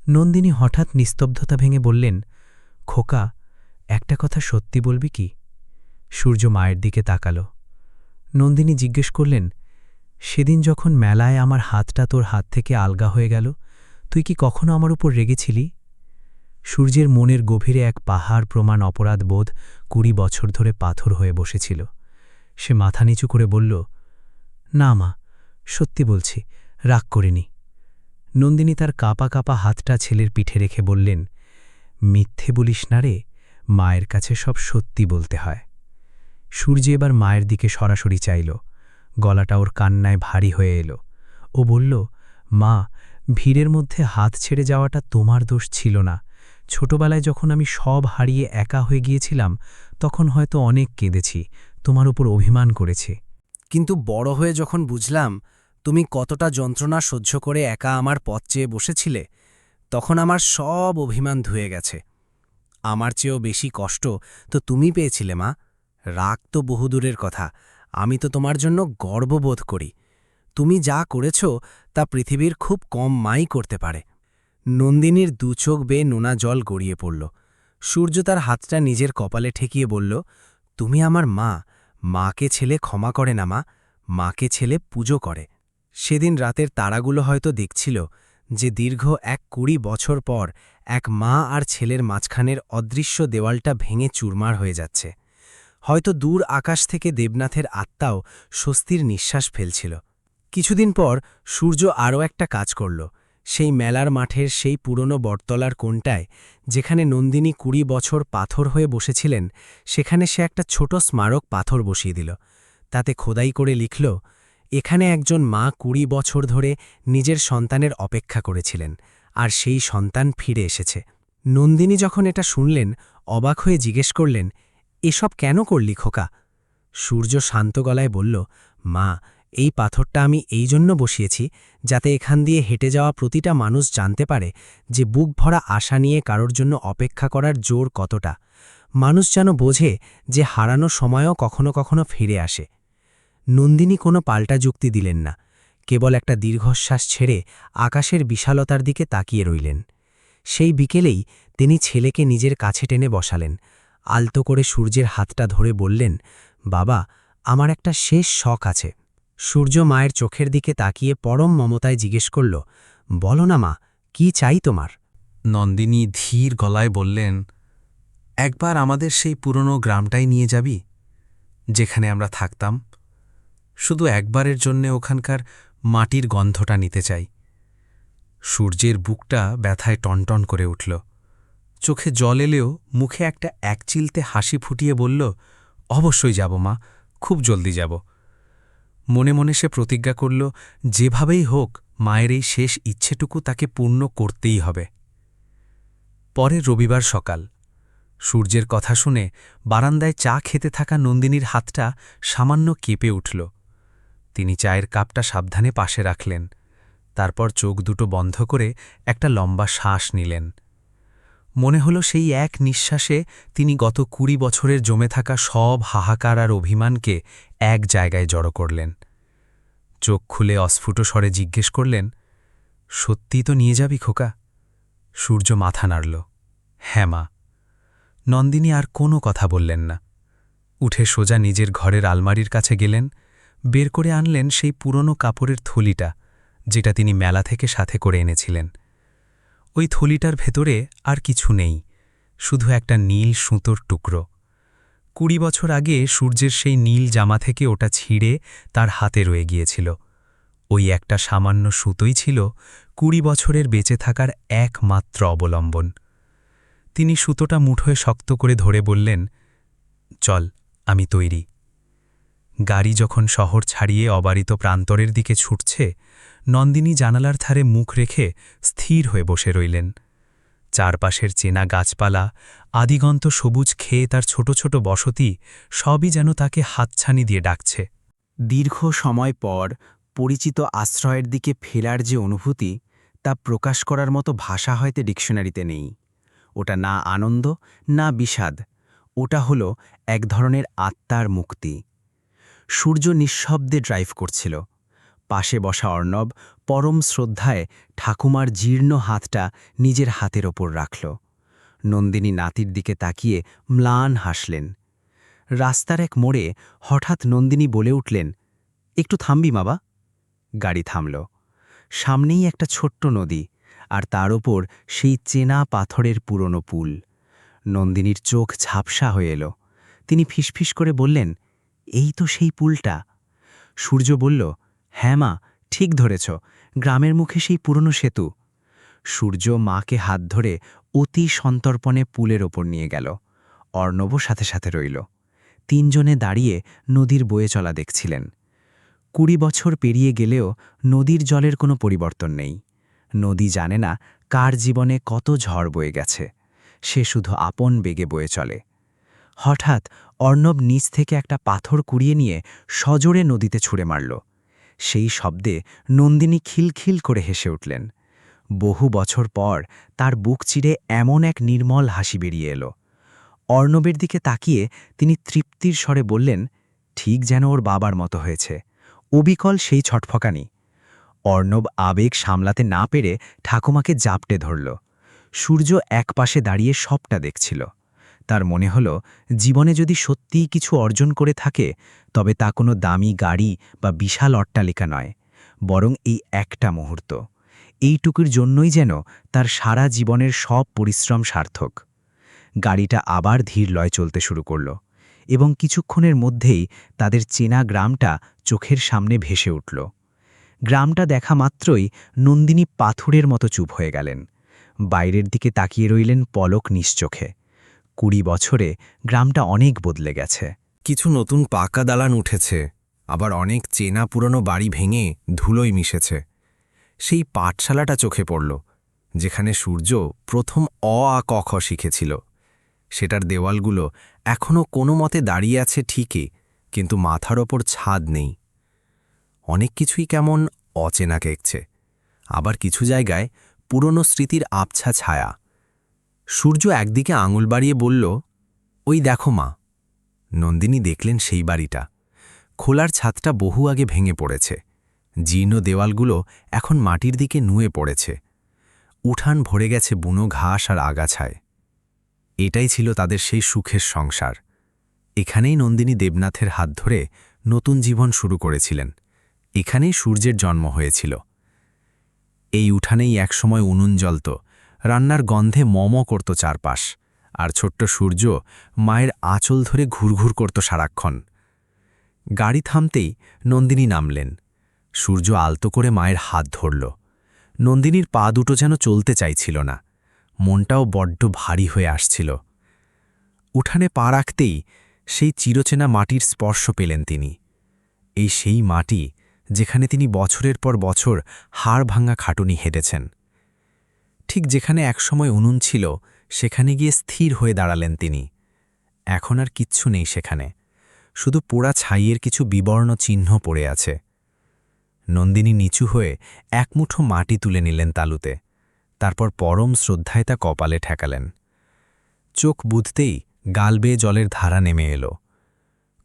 নন্দিনী হঠাৎ নিস্তব্ধতা ভেঙে বললেন, খোকা, একটা কথা সত্যি বলবি কি? সূর্য মায়ের দিকে তাকাল। নন্দিনী জিজ্ঞেস করলেন, সেদিন যখন মেলায় আমার হাতটা তোর হাত থেকে আলগা হয়ে গেল, তুই কি কখনো আমার উপর রেগেছিলি? সূর্যের মনের গভীরে এক পাহাড় প্রমাণ অপরাধবোধ ২০ বছর ধরে পাথর হয়ে বসেছিল। সে মাথা নিচু করে বলল, না মা, সত্যি বলছি, রাগ করিনি। নন্দিনী তার কাঁপা কাঁপা হাতটা ছেলের পিঠে রেখে বললেন, মিথ্যে বলিস না রে, মায়ের কাছে সব সত্যি বলতে হয়। সূর্য এবার মায়ের দিকে সরাসরি চাইল, গলাটা ওর কান্নায় ভারী হয়ে এলো। ও বলল, মা, ভিড়ের মধ্যে হাত ছেড়ে যাওয়াটা তোমার দোষ ছিল না। ছোটবেলায় যখন আমি সব হারিয়ে একা হয়ে গিয়েছিলাম, তখন হয়তো অনেক কেঁদেছি, তোমার উপর অভিমান করেছি। কিন্তু বড় হয়ে যখন বুঝলাম তুমি কতটা যন্ত্রণা সহ্য করে একা আমার পথ চেয়ে বসেছিলে, তখন আমার সব অভিমান ধুয়ে গেছে। আমার চেয়েও বেশি কষ্ট তো তুমি পেয়েছিলে মা। রাগ তো বহুদূরের কথা, আমি তো তোমার জন্য গর্ববোধ করি। তুমি যা করেছ তা পৃথিবীর খুব কম মাই করতে পারে। নন্দিনীর দুচোখ বেয়ে নোনা জল গড়িয়ে পড়ল। সূর্য তার হাতটা নিজের কপালে ঠেকিয়ে বলল, তুমি আমার মা, মাকে ছেলে ক্ষমা করে না মা, মাকে ছেলে পুজো করে। সেদিন রাতের তারাগুলো হয়তো দেখছিল যে দীর্ঘ ২০ বছর পর এক মা আর ছেলের মাঝখানের অদৃশ্য দেওয়ালটা ভেঙে চুরমার হয়ে যাচ্ছে। হয়তো দূর আকাশ থেকে দেবনাথের আত্মাও স্বস্তির নিঃশ্বাস ফেলছিল। কিছুদিন পর সূর্য আরও একটা কাজ করল। সেই মেলার মাঠের সেই পুরনো বটতলার কোণটায়, যেখানে নন্দিনী ২০ বছর পাথর হয়ে বসেছিলেন, সেখানে সে একটা ছোট স্মারক পাথর বসিয়ে দিল। তাতে খোদাই করে লিখল, এখানে একজন মা ২০ বছর ধরে নিজের সন্তানের অপেক্ষা করেছিলেন, আর সেই সন্তান ফিরে এসেছে। নন্দিনী যখন এটা শুনলেন, অবাক হয়ে জিজ্ঞেস করলেন, এসব কেন করলি খোকা? সূর্য শান্ত গলায় বলল, মা, এই পাথরটা আমি এই জন্য বসিয়েছি যাতে এখান দিয়ে হেঁটে যাওয়া প্রতিটা মানুষ জানতে পারে যে বুক ভরা আশা নিয়ে কারোর জন্য অপেক্ষা করার জোর কতটা। মানুষ যেন বোঝে যে হারানো সময়ও কখনো কখনো ফিরে আসে। নন্দিনী কোনো পাল্টা যুক্তি দিলেন না, কেবল একটা দীর্ঘশ্বাস ছেড়ে আকাশের বিশালতার দিকে তাকিয়ে রইলেন। সেই বিকেলেই তিনি ছেলেকে নিজের কাছে টেনে বসালেন, আলতো করে সূর্যের হাতটা ধরে বললেন, বাবা, আমার একটা শেষ শখ আছে। সূর্য মায়ের চোখের দিকে তাকিয়ে পরম মমতায় জিজ্ঞেস করল, বলো না মা, কি চাই তোমার? নন্দিনী ধীর গলায় বললেন, একবার আমাদের সেই পুরনো গ্রামটাই নিয়ে যাবি, যেখানে আমরা থাকতাম। শুধু একবারের জন্যে ওখানকার মাটির গন্ধটা নিতে চাই। সূর্যের বুকটা ব্যথায় টনটন করে উঠল। চোখে জল এলেও মুখে একটা একচিলতে হাসি ফুটিয়ে বলল, অবশ্যই যাব মা, খুব জলদি যাব। মনে মনে সে প্রতিজ্ঞা করল, যেভাবেই হোক মায়ের এই শেষ ইচ্ছেটুকু তাকে পূর্ণ করতেই হবে। পরের রবিবার সকাল, সূর্যের কথা শুনে বারান্দায় চা খেতে থাকা নন্দিনীর হাতটা সামান্য কেঁপে উঠল। তিনি চায়ের কাপটা সাবধানে পাশে রাখলেন, তারপর চোখ দুটো বন্ধ করে একটা লম্বা শ্বাস নিলেন। মনে হল সেই এক নিঃশ্বাসে তিনি গত ২০ বছরের জমে থাকা সব হাহাকার আর অভিমানকে এক জায়গায় জড়ো করলেন। চোখ খুলে অস্ফুট স্বরে জিজ্ঞেস করলেন, সত্যি তো নিয়ে যাবি খোকা? সূর্য মাথা নাড়ল, হ্যাঁ মা। নন্দিনী আর কোনো কথা বললেন না। উঠে সোজা নিজের ঘরের আলমারির কাছে গেলেন, বের করে আনলেন সেই পুরনো কাপড়ের থলিটা, যেটা তিনি মেলা থেকে সাথে করে এনেছিলেন। ওই থলিটার ভেতরে আর কিছু নেই, শুধু একটা নীল সুতোর টুকরো। ২০ বছর আগে সূর্যের সেই নীল জামা থেকে ওটা ছিঁড়ে তার হাতে রয়ে গিয়েছিল। ওই একটা সামান্য সুতোই ছিল ২০ বছরের বেঁচে থাকার একমাত্র অবলম্বন। তিনি সুতোটা মুঠোয় শক্ত করে ধরে বললেন, চল, আমি তৈরি। গাড়ি যখন শহর ছাড়িয়ে অবারিত প্রান্তরের দিকে ছুটছে, নন্দিনী জানালার ধারে মুখ রেখে স্থির হয়ে বসে রইলেন। চারপাশের চেনা গাছপালা, আদিগন্ত সবুজ খেয়ে তার ছোট ছোট বসতি, সবই যেন তাকে হাতছানি দিয়ে ডাকছে। দীর্ঘ সময় পর পরিচিত আশ্রয়ের দিকে ফেরার যে অনুভূতি, তা প্রকাশ করার মতো ভাষা হয়তো ডিকশনারিতে নেই। ওটা না আনন্দ, না বিষাদ, ওটা হলো এক ধরনের আত্মার মুক্তি। সূর্য নিঃশব্দে ড্রাইভ করছিল। পাশে বসা অর্ণব পরম শ্রদ্ধায় ঠাকুমার জীর্ণ হাতটা নিজের হাতের ওপর রাখল। নন্দিনী নাতির দিকে তাকিয়ে ম্লান হাসলেন। রাস্তার এক মোড়ে হঠাৎ নন্দিনী বলে উঠলেন, একটু থামবি বাবা? গাড়ি থামল। সামনেই একটা ছোট্ট নদী, আর তার ওপর সেই চেনা পাথরের পুরনো পুল। নন্দিনীর চোখ ঝাপসা হয়ে এলো। তিনি ফিসফিস করে বললেন, এই তো সেই পুলটা। সূর্য বলল, হ্যাঁ মা, ঠিক ধরেছ, গ্রামের মুখে সেই পুরনো সেতু। সূর্য মাকে হাত ধরে অতি সন্তর্পণে পুলের ওপর নিয়ে গেল। অর্ণবও সাথে সাথে রইল। তিনজনে দাঁড়িয়ে নদীর বয়ে চলা দেখছিলেন। 20 বছর পেরিয়ে গেলেও নদীর জলের কোনো পরিবর্তন নেই। নদী জানে না কার জীবনে কত ঝড় বয়ে গেছে, সে শুধু আপন বেগে বয়ে চলে। হঠাৎ অর্ণব নিচ থেকে একটা পাথর কুড়িয়ে নিয়ে সজোরে নদীতে ছুঁড়ে মারল। সেই শব্দে নন্দিনী খিলখিল করে হেসে উঠলেন। বহু বছর পর তার বুক চিরে এমন এক নির্মল হাসি বেরিয়ে এলো। অর্ণবের দিকে তাকিয়ে তিনি তৃপ্তির স্বরে বললেন, ঠিক যেন ওর বাবার মতো হয়েছে, অবিকল সেই ছটফকানি। অর্ণব আবেগ সামলাতে না পেরে ঠাকুমাকে জাপটে ধরল। সূর্য একপাশে দাঁড়িয়ে সবটা দেখছিল। তার মনে হল, জীবনে যদি সত্যিই কিছু অর্জন করে থাকে, তবে তা কোনো দামি গাড়ি বা বিশাল অট্টালিকা নয়, বরং এই একটা মুহূর্ত। এইটুকুর জন্যই যেন তার সারা জীবনের সব পরিশ্রম সার্থক। গাড়িটা আবার ধীর লয় চলতে শুরু করল, এবং কিছুক্ষণের মধ্যেই তাদের চেনা গ্রামটা চোখের সামনে ভেসে উঠল। গ্রামটা দেখা মাত্রই নন্দিনী পাথরের মতো চুপ হয়ে গেলেন। বাইরের দিকে তাকিয়ে রইলেন পলক নিশ্চোখে। 20 বছরে গ্রামটা অনেক বদলে গেছে। কিছু নতুন পাকা দালান উঠেছে, আবার অনেক চেনা পুরনো বাড়ি ভেঙে ধুলোয় মিশেছে। সেই পাঠশালাটা চোখে পড়ল, যেখানে সূর্য প্রথম অ আ ক খ শিখেছিল। সেটার দেওয়ালগুলো এখনও কোনো মতে দাঁড়িয়ে আছে ঠিকই, কিন্তু মাথার ওপর ছাদ নেই। অনেক কিছুই কেমন অচেনা কেকছে, আবার কিছু জায়গায় পুরনো স্মৃতির আবছা ছায়া। সূর্য একদিকে আঙুল বাড়িয়ে বলল, ওই দেখো মা। নন্দিনী দেখলেন সেই বাড়িটা। খোলার ছাদটা বহু আগে ভেঙে পড়েছে, জীর্ণ দেওয়ালগুলো এখন মাটির দিকে নুয়ে পড়েছে। উঠান ভরে গেছে বুনো ঘাস আর আগাছায়। এটাই ছিল তাদের সেই সুখের সংসার। এখানেই নন্দিনী দেবনাথের হাত ধরে নতুন জীবন শুরু করেছিলেন। এখানেই সূর্যের জন্ম হয়েছিল। এই উঠানেই একসময় উনুন জ্বলত, রান্নার গন্ধে মম করত চারপাশ, আর ছোট্ট সূর্য মায়ের আঁচল ধরে ঘুরঘুর করত সারাক্ষণ। গাড়ি থামতেই নন্দিনী নামলেন। সূর্য আলতো করে মায়ের হাত ধরল। নন্দিনীর পা দুটো যেন চলতে চাইছিল না, মনটাও বড্ড ভারী হয়ে আসছিল। উঠানে পা রাখতেই সেই চিরচেনা মাটির স্পর্শ পেলেন তিনি। এই সেই মাটি যেখানে তিনি বছরের পর বছর হাড় ভাঙা খাটুনি হেঁটেছেন। ঠিক যেখানে একসময় উনুন ছিল, সেখানে গিয়ে স্থির হয়ে দাঁড়ালেন তিনি। এখন আর কিচ্ছু নেই সেখানে, শুধু পোড়া ছাইয়ের কিছু বিবর্ণ চিহ্ন পড়ে আছে। নন্দিনী নিচু হয়ে এক মুঠো মাটি তুলে নিলেন তালুতে, তারপর পরম শ্রদ্ধায় তা কপালে ঠেকালেন। চোখ বুঝতেই গাল বেয়ে জলের ধারা নেমে এলো।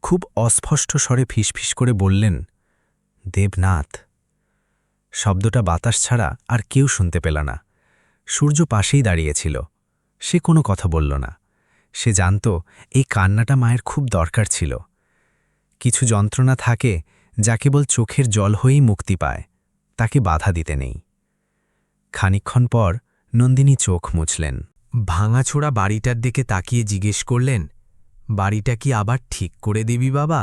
খুব অস্পষ্ট স্বরে ফিসফিস করে বললেন, দেবনাথ। শব্দটা বাতাস ছাড়া আর কেউ শুনতে পেল না। সূর্য পাশেই দাঁড়িয়েছিল। সে কোনো কথা বলল না। সে জানত এই কান্নাটা মায়ের খুব দরকার ছিল। কিছু যন্ত্রণা থাকে যা কেবল চোখের জল হয়েই মুক্তি পায়, তাকে বাধা দিতে নেই। খানিকক্ষণ পর নন্দিনী চোখ মুছলেন। ভাঙাছোড়া বাড়িটার দিকে তাকিয়ে জিজ্ঞেস করলেন, বাড়িটা কি আবার ঠিক করে দিবি বাবা?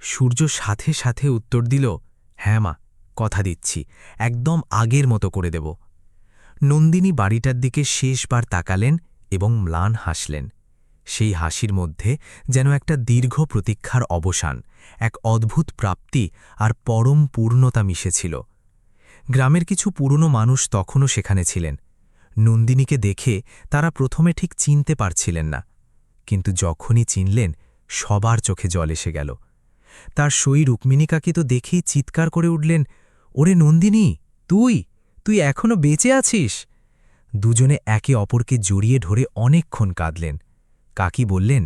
সূর্য সাথে সাথে উত্তর দিল, হ্যাঁ মা, কথা দিচ্ছি, একদম আগের মতো করে দেব। নন্দিনী বাড়িটার দিকে শেষবার তাকালেন এবং ম্লান হাসলেন। সেই হাসির মধ্যে যেন একটা দীর্ঘ প্রতীক্ষার অবসান, এক অদ্ভুত প্রাপ্তি আর পরম পূর্ণতা মিশেছিল। গ্রামের কিছু পুরনো মানুষ তখনও সেখানে ছিলেন। নন্দিনীকে দেখে তারা প্রথমে ঠিক চিনতে পারছিলেন না, কিন্তু যখনই চিনলেন সবার চোখে জল এসে গেল। তার সই রুক্মিণীকাকে তো দেখেই চিৎকার করে উঠলেন, ওরে নন্দিনী, তুই তুই এখনো বেঁচে আছিস? দুজনে একে অপরকে জড়িয়ে ধরে অনেকক্ষণ কাঁদলেন। কাকি বললেন,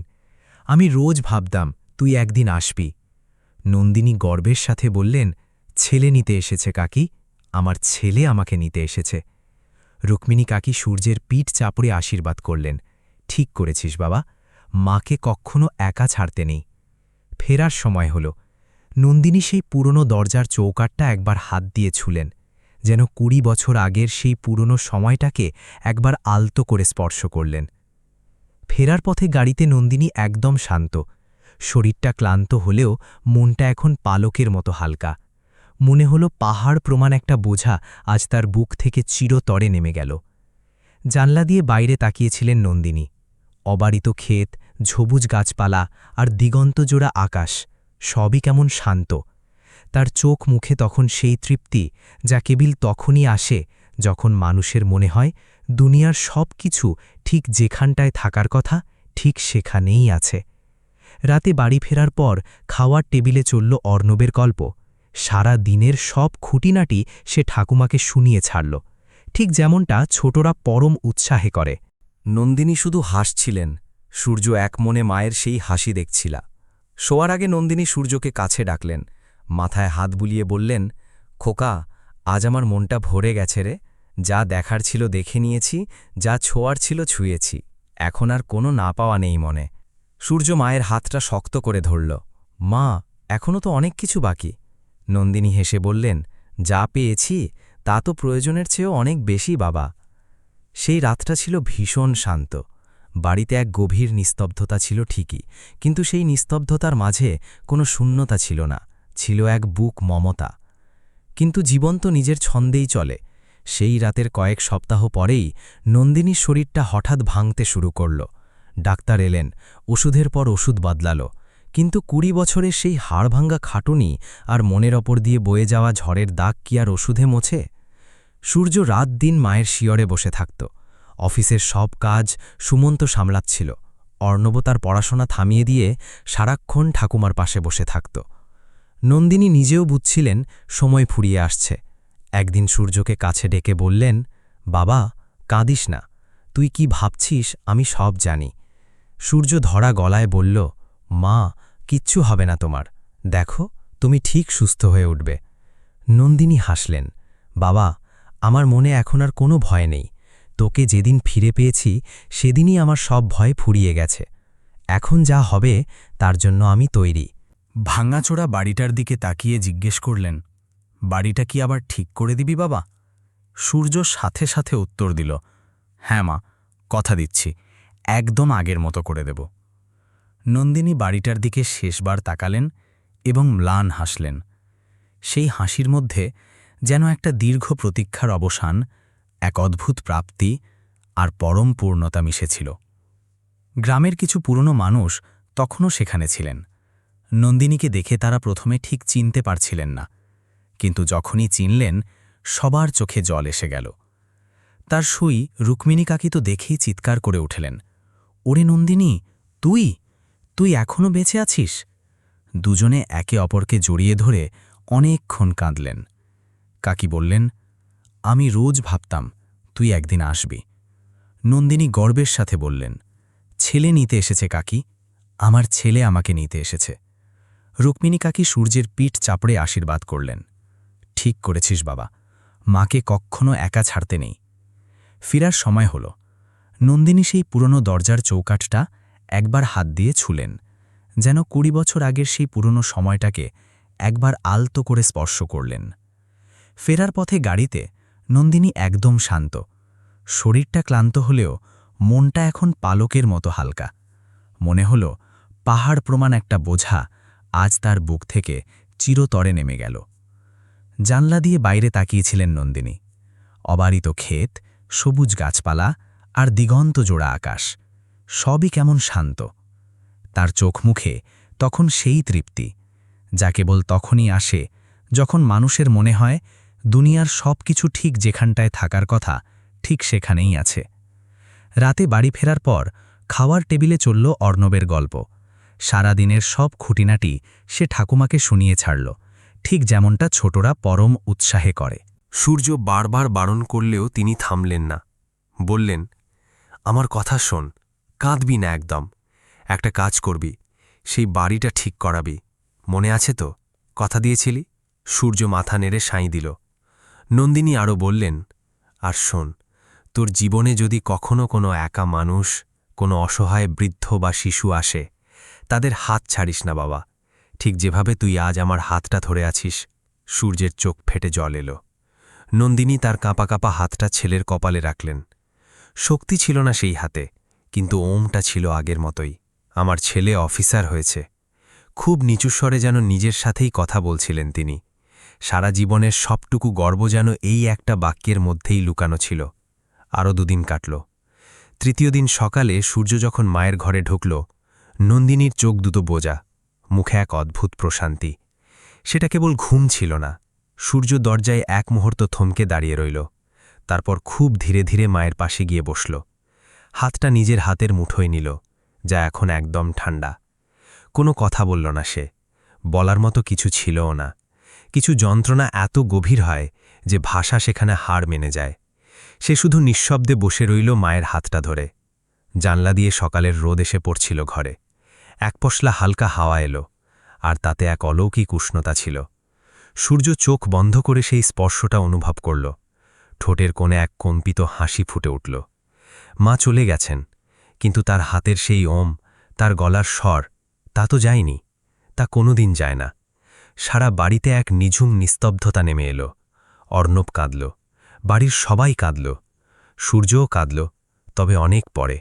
আমি রোজ ভাবতাম তুই একদিন আসবি। নন্দিনী গর্বের সাথে বললেন, ছেলে নিতে এসেছে কাকি, আমার ছেলে আমাকে নিতে এসেছে। রুক্মিণী কাকি সূর্যের পিঠ চাপড়ে আশীর্বাদ করলেন, ঠিক করেছিস বাবা, মাকে কখনো একা ছাড়তে নেই। ফেরার সময় হল। নন্দিনী সেই পুরনো দরজার চৌকাঠটা একবার হাত দিয়ে ছুলেন, যেন ২০ বছর আগের সেই পুরনো সময়টাকে একবার আলতো করে স্পর্শ করলেন। ফেরার পথে গাড়িতে নন্দিনী একদম শান্ত। শরীরটা ক্লান্ত হলেও মনটা এখন পালকের মতো হালকা। মনে হলো পাহাড় প্রমাণ একটা বোঝা আজ তার বুক থেকে চিরতরে নেমে গেল। জানলা দিয়ে বাইরে তাকিয়েছিলেন নন্দিনী। অবারিত ক্ষেত, সবুজ গাছপালা আর দিগন্তজোড়া আকাশ সবই কেমন শান্ত। তার চোখ মুখে তখন সেই তৃপ্তি যা কেবল তখনই আসে যখন মানুষের মনে হয় দুনিয়ার সব কিছু ঠিক যেখানটায় থাকার কথা ঠিক সেখানেই আছে। রাতে বাড়ি ফেরার পর খাওয়ার টেবিলে চলল অর্ণবের গল্প। সারা দিনের সব খুঁটিনাটি সে ঠাকুমাকে শুনিয়ে ছাড়ল, ঠিক যেমনটা ছোটরা পরম উৎসাহে করে। নন্দিনী শুধু হাসছিলেন, সূর্য এক মনে মায়ের সেই হাসি দেখছিলা। শোয়ার আগে নন্দিনী সূর্যকে কাছে ডাকলেন, মাথায় হাত বুলিয়ে বললেন, খোকা, আজ আমার মনটা ভরে গেছে রে। যা দেখার ছিল দেখে নিয়েছি, যা ছোঁয়ার ছিল ছুঁয়েছি, এখন আর কোনো না পাওয়া নেই মনে। সূর্য মায়ের হাতটা শক্ত করে ধরল। মা, এখনও তো অনেক কিছু বাকি। নন্দিনী হেসে বললেন, যা পেয়েছি তা তো প্রয়োজনের চেয়েও অনেক বেশি বাবা। সেই রাতটা ছিল ভীষণ শান্ত। বাড়িতে এক গভীর নিস্তব্ধতা ছিল ঠিকই, কিন্তু সেই নিস্তব্ধতার মাঝে কোনো শূন্যতা ছিল না, ছিল এক বুক মমতা। কিন্তু জীবন তো নিজের ছন্দেই চলে। সেই রাতের কয়েক সপ্তাহ পরেই নন্দিনীর শরীরটা হঠাৎ ভাঙতে শুরু করল। ডাক্তার এলেন, ওষুধের পর ওষুধ বদলাল, কিন্তু ২০ বছরের সেই হাড়ভাঙ্গা খাটুনি আর মনের ওপর দিয়ে বয়ে যাওয়া ঝড়ের দাগ কি আর ওষুধে মোছে? সূর্য রাত দিন মায়ের শিয়রে বসে থাকত। অফিসের সব কাজ সুমন্ত সামলাচ্ছিল। অর্ণব তার পড়াশোনা থামিয়ে দিয়ে সারাক্ষণ ঠাকুমার পাশে বসে থাকত। নন্দিনী নিজেও বুঝছিলেন সময় ফুরিয়ে আসছে। একদিন সূর্যকে কাছে ডেকে বললেন, বাবা, কাঁদিস না, তুই কি ভাবছিস আমি সব জানি। সূর্য ধরা গলায় বলল, মা, কিচ্ছু হবে না তোমার, দেখো তুমি ঠিক সুস্থ হয়ে উঠবে। নন্দিনী হাসলেন, বাবা, আমার মনে এখন আর কোনো ভয় নেই। তোকে যেদিন ফিরে পেয়েছি সেদিনই আমার সব ভয় ফুরিয়ে গেছে। এখন যা হবে তার জন্য আমি তৈরি। ভাঙাচোরা বাড়িটার দিকে তাকিয়ে জিজ্ঞেস করলেন, বাড়িটা কি আবার ঠিক করে দিবি বাবা? সূর্য সাথে সাথে উত্তর দিল, হ্যাঁ মা, কথা দিচ্ছি, একদম আগের মতো করে দেব। নন্দিনী বাড়িটার দিকে শেষবার তাকালেন এবং ম্লান হাসলেন। সেই হাসির মধ্যে যেন একটা দীর্ঘ প্রতীক্ষার অবসান, এক অদ্ভুত প্রাপ্তি আর পরম পূর্ণতা মিশেছিল। গ্রামের কিছু পুরনো মানুষ তখনও সেখানে ছিলেন। নন্দিনীকে দেখে তারা প্রথমে ঠিক চিনতে পারছিলেন না, কিন্তু যখনই চিনলেন সবার চোখে জল এসে গেল। তার সুই রুক্মিণী কাকি তো দেখেই চিৎকার করে উঠলেন, ওরে নন্দিনী, তুই তুই এখনও বেঁচে আছিস? দুজনে একে অপরকে জড়িয়ে ধরে অনেকক্ষণ কাঁদলেন। কাকি বললেন, আমি রোজ ভাবতাম তুই একদিন আসবি। নন্দিনী গর্বের সাথে বললেন, ছেলে নিতে এসেছে কাকি, আমার ছেলে আমাকে নিতে এসেছে। রুক্মিণী কাকি সূর্যের পিঠ চাপড়ে আশীর্বাদ করলেন, ঠিক করেছিস বাবা, মাকে কখনো একা ছাড়তে নেই। ফিরার সময় হল। নন্দিনী সেই পুরনো দরজার চৌকাঠটা একবার হাত দিয়ে ছুলেন, যেন ২০ বছর আগের সেই পুরনো সময়টাকে একবার আলতো করে স্পর্শ করলেন। ফেরার পথে গাড়িতে নন্দিনী একদম শান্ত। শরীরটা ক্লান্ত হলেও মনটা এখন পালকের মতো হালকা। মনে হল পাহাড় প্রমাণ একটা বোঝা আজ তার বুক থেকে চিরতরে নেমে গেল। জানলা দিয়ে বাইরে তাকিয়েছিলেন নন্দিনী। অবারিত ক্ষেত, সবুজ গাছপালা আর দিগন্ত জোড়া আকাশ সবই কেমন শান্ত। তার চোখ মুখে তখন সেই তৃপ্তি যা কেবল তখনই আসে যখন মানুষের মনে হয় দুনিয়ার সব কিছু ঠিক যেখানটায় থাকার কথা ঠিক সেখানেই আছে। রাতে বাড়ি ফেরার পর খাওয়ার টেবিলে চলল অর্ণবের গল্প। সারা দিনের সব খুঁটিনাটি সে ঠাকুমাকে শুনিয়ে ছাড়ল, ঠিক যেমনটা ছোটরা পরম উৎসাহে করে। সূর্য বারবার বারণ করলেও তিনি থামলেন না। বললেন, আমার কথা শোন, কাঁদবি না একদম। একটা কাজ করবি, সেই বাড়িটা ঠিক করাবি, মনে আছে তো? কথা দিয়েছিলি। সূর্য মাথা নেড়ে সাঁই দিল। নন্দিনী আরও বললেন, আর শোন, তোর জীবনে যদি কখনো কোনো একা মানুষ, কোনো অসহায় বৃদ্ধ বা শিশু আসে, তাদের হাত ছাড়িস না বাবা, ঠিক যেভাবে তুই আজ আমার হাতটা ধরে আছিস। সূর্যের চোখ ফেটে জল এলো। নন্দিনী তার কাঁপা কাঁপা হাতটা ছেলের কপালে রাখলেন। শক্তি ছিল না সেই হাতে, কিন্তু ওমটা ছিল আগের মতোই। আমার ছেলে অফিসার হয়েছে। খুব নিচু স্বরে যেন নিজের সাথেই কথা বলছিলেন তিনি। সারা জীবনের সবটুকু গর্ব যেন এই একটা বাক্যের মধ্যেই লুকানো ছিল। আরও 2 দিন কাটল। তৃতীয় দিন সকালে সূর্য যখন মায়ের ঘরে ঢুকল, নন্দিনীর চোখ দুটো বোজা, মুখে এক অদ্ভুত প্রশান্তি। সেটা কেবল ঘুম ছিল না। সূর্য দরজায় এক মুহূর্ত থমকে দাঁড়িয়ে রইল, তারপর খুব ধীরে ধীরে মায়ের পাশে গিয়ে বসল। হাতটা নিজের হাতের মুঠোয় নিল, যা এখন একদম ঠান্ডা। কোনো কথা বলল না সে, বলার মতো কিছু ছিলও না। কিছু যন্ত্রণা এত গভীর হয় যে ভাষা সেখানে হার মেনে যায়। সে শুধু নিঃশব্দে বসে রইল মায়ের হাতটা ধরে। জানলা দিয়ে সকালের রোদ এসে পড়ছিল ঘরে। এক পশলা হালকা হাওয়া এলো, আর তাতে এক অলৌকিক উষ্ণতা ছিল। সূর্য চোখ বন্ধ করে সেই স্পর্শটা অনুভব করল। ঠোঁটের কোণে এক কম্পিত হাসি ফুটে উঠল। মা চলে গেছেন, কিন্তু তার হাতের সেই ওম, তার গলার স্বর, তা তো যায়নি। তা কোনোদিন যায় না। সারা বাড়িতে এক নিঝুম নিস্তব্ধতা নেমে এলো। অর্ণব কাঁদল, বাড়ির সবাই কাঁদল, সূর্যও কাঁদল, তবে অনেক পরে,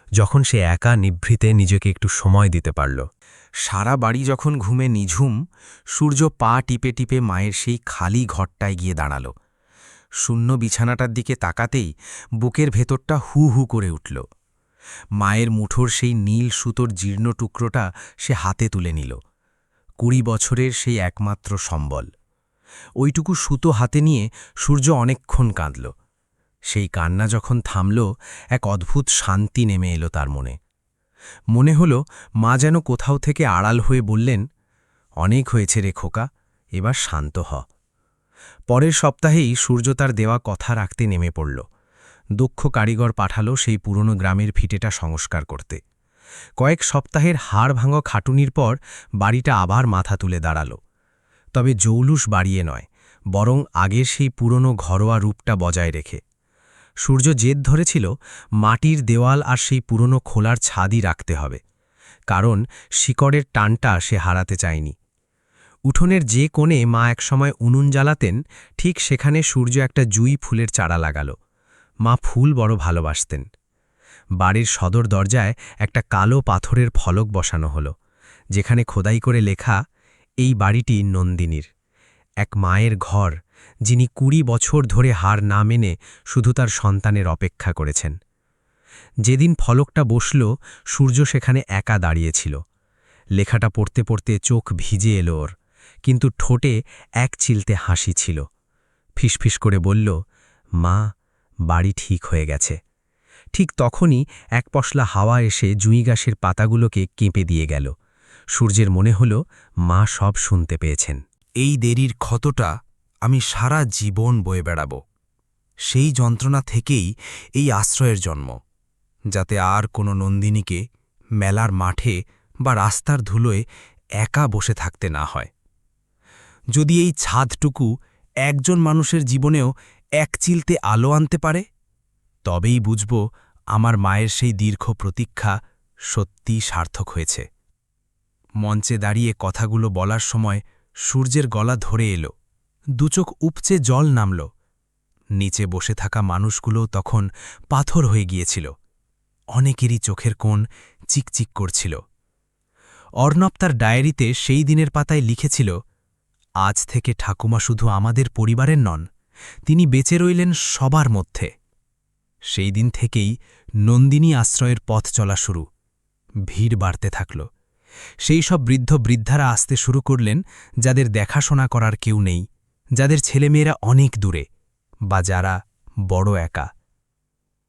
যখন সে একা নিভৃতে নিজেকে একটু সময় দিতে পারল। সারা বাড়ি যখন ঘুমে নিঝুম, সূর্য পা টিপে টিপে মায়ের সেই খালি ঘরটায় গিয়ে দাঁড়াল। শূন্য বিছানাটার দিকে তাকাতেই বুকের ভেতরটা হু হু করে উঠল। মায়ের মুঠোর সেই নীল সুতোর জীর্ণ টুকরোটা সে হাতে তুলে নিল। 20 বছরের সেই একমাত্র সম্বল। ওইটুকু সুতো হাতে নিয়ে সূর্য অনেকক্ষণ কাঁদল। সেই কান্না যখন থামল, এক অদ্ভুত শান্তি নেমে এলো তার মনে। মনে হল মা যেন কোথাও থেকে আড়াল হয়ে বললেন, অনেক হয়েছে রে খোকা, এবার শান্ত হ। পরের সপ্তাহেই সূর্য তার দেওয়া কথা রাখতে নেমে পড়ল। দক্ষ কারিগর পাঠালো সেই পুরনো গ্রামের ভিটেটা সংস্কার করতে। কয়েক সপ্তাহের হাড় ভাঙা খাটুনির পর বাড়িটা আবার মাথা তুলে দাঁড়াল। তবে জৌলুস বাড়িয়ে নয়, বরং আগের সেই পুরনো ঘরোয়া রূপটা বজায় রেখে। সূর্য জেদ ধরেছিল মাটির দেওয়াল আর সেই পুরনো খোলার ছাদই রাখতে হবে, কারণ শিকড়ের টানটা সে হারাতে চায়নি। উঠোনের যে কোণে মা একসময় উনুন জ্বালাতেন, ঠিক সেখানে সূর্য একটা জুঁই ফুলের চারা লাগাল। মা ফুল বড় ভালোবাসতেন। বাড়ির সদর দরজায় একটা কালো পাথরের ফলক বসানো হলো, যেখানে খোদাই করে লেখা, এই বাড়িটি নন্দিনীর, এক মায়ের ঘর, যিনি 20 বছর ধরে হার না মেনে শুধু তার সন্তানের অপেক্ষা করেছেন। যেদিন ফলকটা বসল, সূর্য সেখানে একা দাঁড়িয়েছিল। লেখাটা পড়তে পড়তে চোখ ভিজে এলো ওর, কিন্তু ঠোঁটে এক চিলতে হাসি ছিল। ফিসফিস করে বলল, মা, বাড়ি ঠিক হয়ে গেছে। ঠিক তখনই এক পশলা হাওয়া এসে জুঁই গাছের পাতাগুলোকে কেঁপে দিয়ে গেল। সূর্যের মনে হল মা সব শুনতে পেয়েছেন। এই দেরির ক্ষতটা আমি সারা জীবন বয়ে বেড়াব। সেই যন্ত্রণা থেকেই এই আশ্রয়ের জন্ম, যাতে আর কোনো নন্দিনীকে মেলার মাঠে বা রাস্তার ধুলোয় একা বসে থাকতে না হয়। যদি এই ছাদটুকু একজন মানুষের জীবনেও এক চিলতে আলো আনতে পারে, তবেই বুঝব আমার মায়ের সেই দীর্ঘ প্রতীক্ষা সত্যিই সার্থক হয়েছে। মঞ্চে দাঁড়িয়ে কথাগুলো বলার সময় সূর্যের গলা ধরে এলো, দুচোখ উপচে জল নামল। নিচে বসে থাকা মানুষগুলোও তখন পাথর হয়ে গিয়েছিল। অনেকেরই চোখের কোণ চিকচিক করছিল। অর্ণব তার ডায়েরিতে সেই দিনের পাতায় লিখেছিল, আজ থেকে ঠাকুমা শুধু আমাদের পরিবারের নন, তিনি বেঁচে রইলেন সবার মধ্যে। সেই দিন থেকেই নন্দিনী আশ্রয়ের পথ চলা শুরু। ভিড় বাড়তে থাকল। সেই সব বৃদ্ধ বৃদ্ধারা আসতে শুরু করলেন, যাদের দেখাশোনা করার কেউ নেই, যাদের ছেলেমেয়েরা অনেক দূরে, বা যারা বড় একা।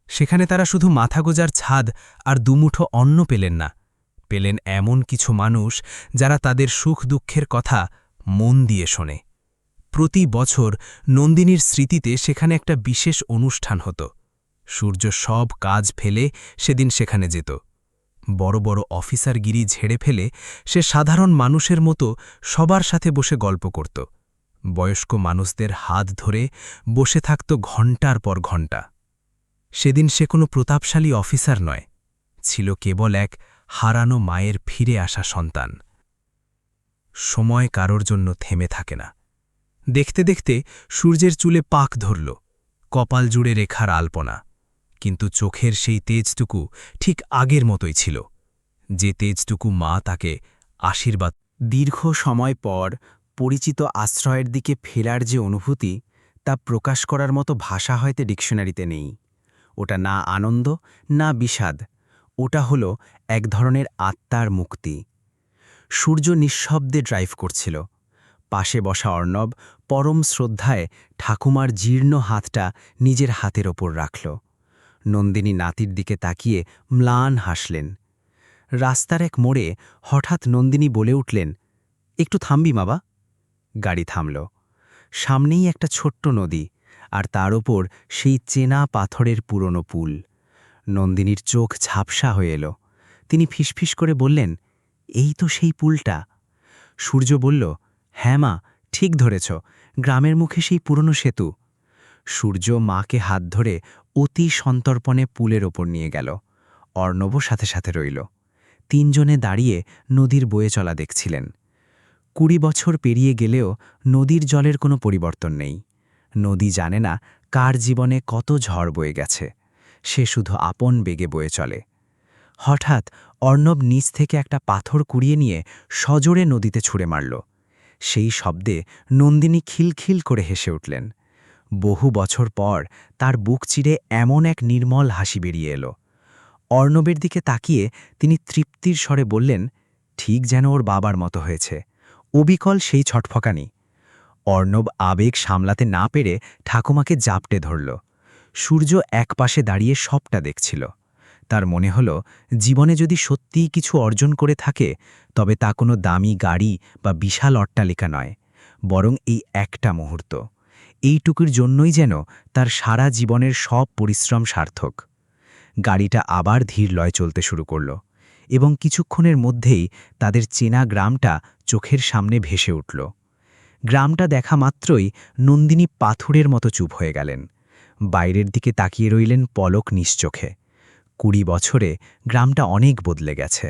সেখানে তারা শুধু মাথা গোজার ছাদ আর দুমুঠো অন্ন পেলেন না, পেলেন এমন কিছু মানুষ যারা তাদের সুখ দুঃখের কথা মন দিয়ে শোনে। প্রতি বছর নন্দিনীর স্মৃতিতে সেখানে একটা বিশেষ অনুষ্ঠান হতো। সূর্য সব কাজ ফেলে সেদিন সেখানে যেত। বড় বড় অফিসারগিরি ঝেড়ে ফেলে সে সাধারণ মানুষের মতো সবার সাথে বসে গল্প করত। বয়স্ক মানুষদের হাত ধরে বসে থাকত ঘণ্টার পর ঘণ্টা। সেদিন সে কোনো প্রতাপশালী অফিসার নয়, ছিল কেবল এক হারানো মায়ের ফিরে আসা সন্তান। সময় কারোর জন্য থেমে থাকে না, দেখতে দেখতে সূর্যের চুলে পাক ধরল, কপাল জুড়ে রেখার আলপনা, কিন্তু চোখের সেই তেজটুকু ঠিক আগের মতোই ছিল, যে তেজটুকু মা তাকে আশীর্বাদ। দীর্ঘ সময় পর পরিচিত আশ্রয়ের দিকে ফেরার যে অনুভূতি, তা প্রকাশ করার মতো ভাষা হয়তো ডিকশনারিতে নেই। ওটা না আনন্দ, না বিষাদ, ওটা হলো এক ধরনের আত্মার মুক্তি। সূর্য নিঃশব্দে ড্রাইভ করছিল। পাশে বসা অর্ণব পরম শ্রদ্ধায় ঠাকুমার জীর্ণ হাতটা নিজের হাতের ওপর রাখল। নন্দিনী নাতির দিকে তাকিয়ে ম্লান হাসলেন। রাস্তার এক মোড়ে হঠাৎ নন্দিনী বলে উঠলেন, একটু থামবি বাবা? গাড়ি থামল। সামনেই একটা ছোট্ট নদী, আর তার ওপর সেই চেনা পাথরের পুরনো পুল। নন্দিনীর চোখ ঝাপসা হয়ে এলো। তিনি ফিসফিস করে বললেন, এই তো সেই পুলটা। সূর্য বলল, হ্যাঁ মা, ঠিক ধরেছ, গ্রামের মুখে সেই পুরনো সেতু। সূর্য মাকে হাত ধরে অতি সন্তর্পণে পুলের ওপর নিয়ে গেল। অর্ণবও সাথে সাথে রইল। তিনজনে দাঁড়িয়ে নদীর বয়ে চলা দেখছিলেন। 20 বছর পেরিয়ে গেলেও নদীর জলের কোনো পরিবর্তন নেই। নদী জানে না কার জীবনে কত ঝড় বয়ে গেছে, সে শুধু আপন বেগে বয়ে চলে। হঠাৎ অর্ণব নিচ থেকে একটা পাথর কুড়িয়ে নিয়ে সজোরে নদীতে ছুঁড়ে মারল। সেই শব্দে নন্দিনী খিলখিল করে হেসে উঠলেন। বহু বছর পর তার বুক চিরে এমন এক নির্মল হাসি বেরিয়ে এলো। অর্ণবের দিকে তাকিয়ে তিনি তৃপ্তির স্বরে বললেন, ঠিক যেন ওর বাবার মতো হয়েছে, অবিকল সেই ছটফকানি। অর্ণব আবেগ সামলাতে না পেরে ঠাকুমাকে জাপটে ধরল। সূর্য একপাশে দাঁড়িয়ে সবটা দেখছিল। তার মনে হল, জীবনে যদি সত্যিই কিছু অর্জন করে থাকে, তবে তা কোনো দামি গাড়ি বা বিশাল অট্টালিকা নয়, বরং এই একটা মুহূর্ত। এইটুকুর জন্যই যেন তার সারা জীবনের সব পরিশ্রম সার্থক। গাড়িটা আবার ধীর লয় চলতে শুরু করল, এবং কিছুক্ষণের মধ্যেই তাদের চেনা গ্রামটা চোখের সামনে ভেসে উঠল। গ্রামটা দেখা মাত্রই নন্দিনী পাথরের মতো চুপ হয়ে গেলেন। বাইরের দিকে তাকিয়ে রইলেন পলক নিশ্চোখে। 20 বছরে গ্রামটা অনেক বদলে গেছে।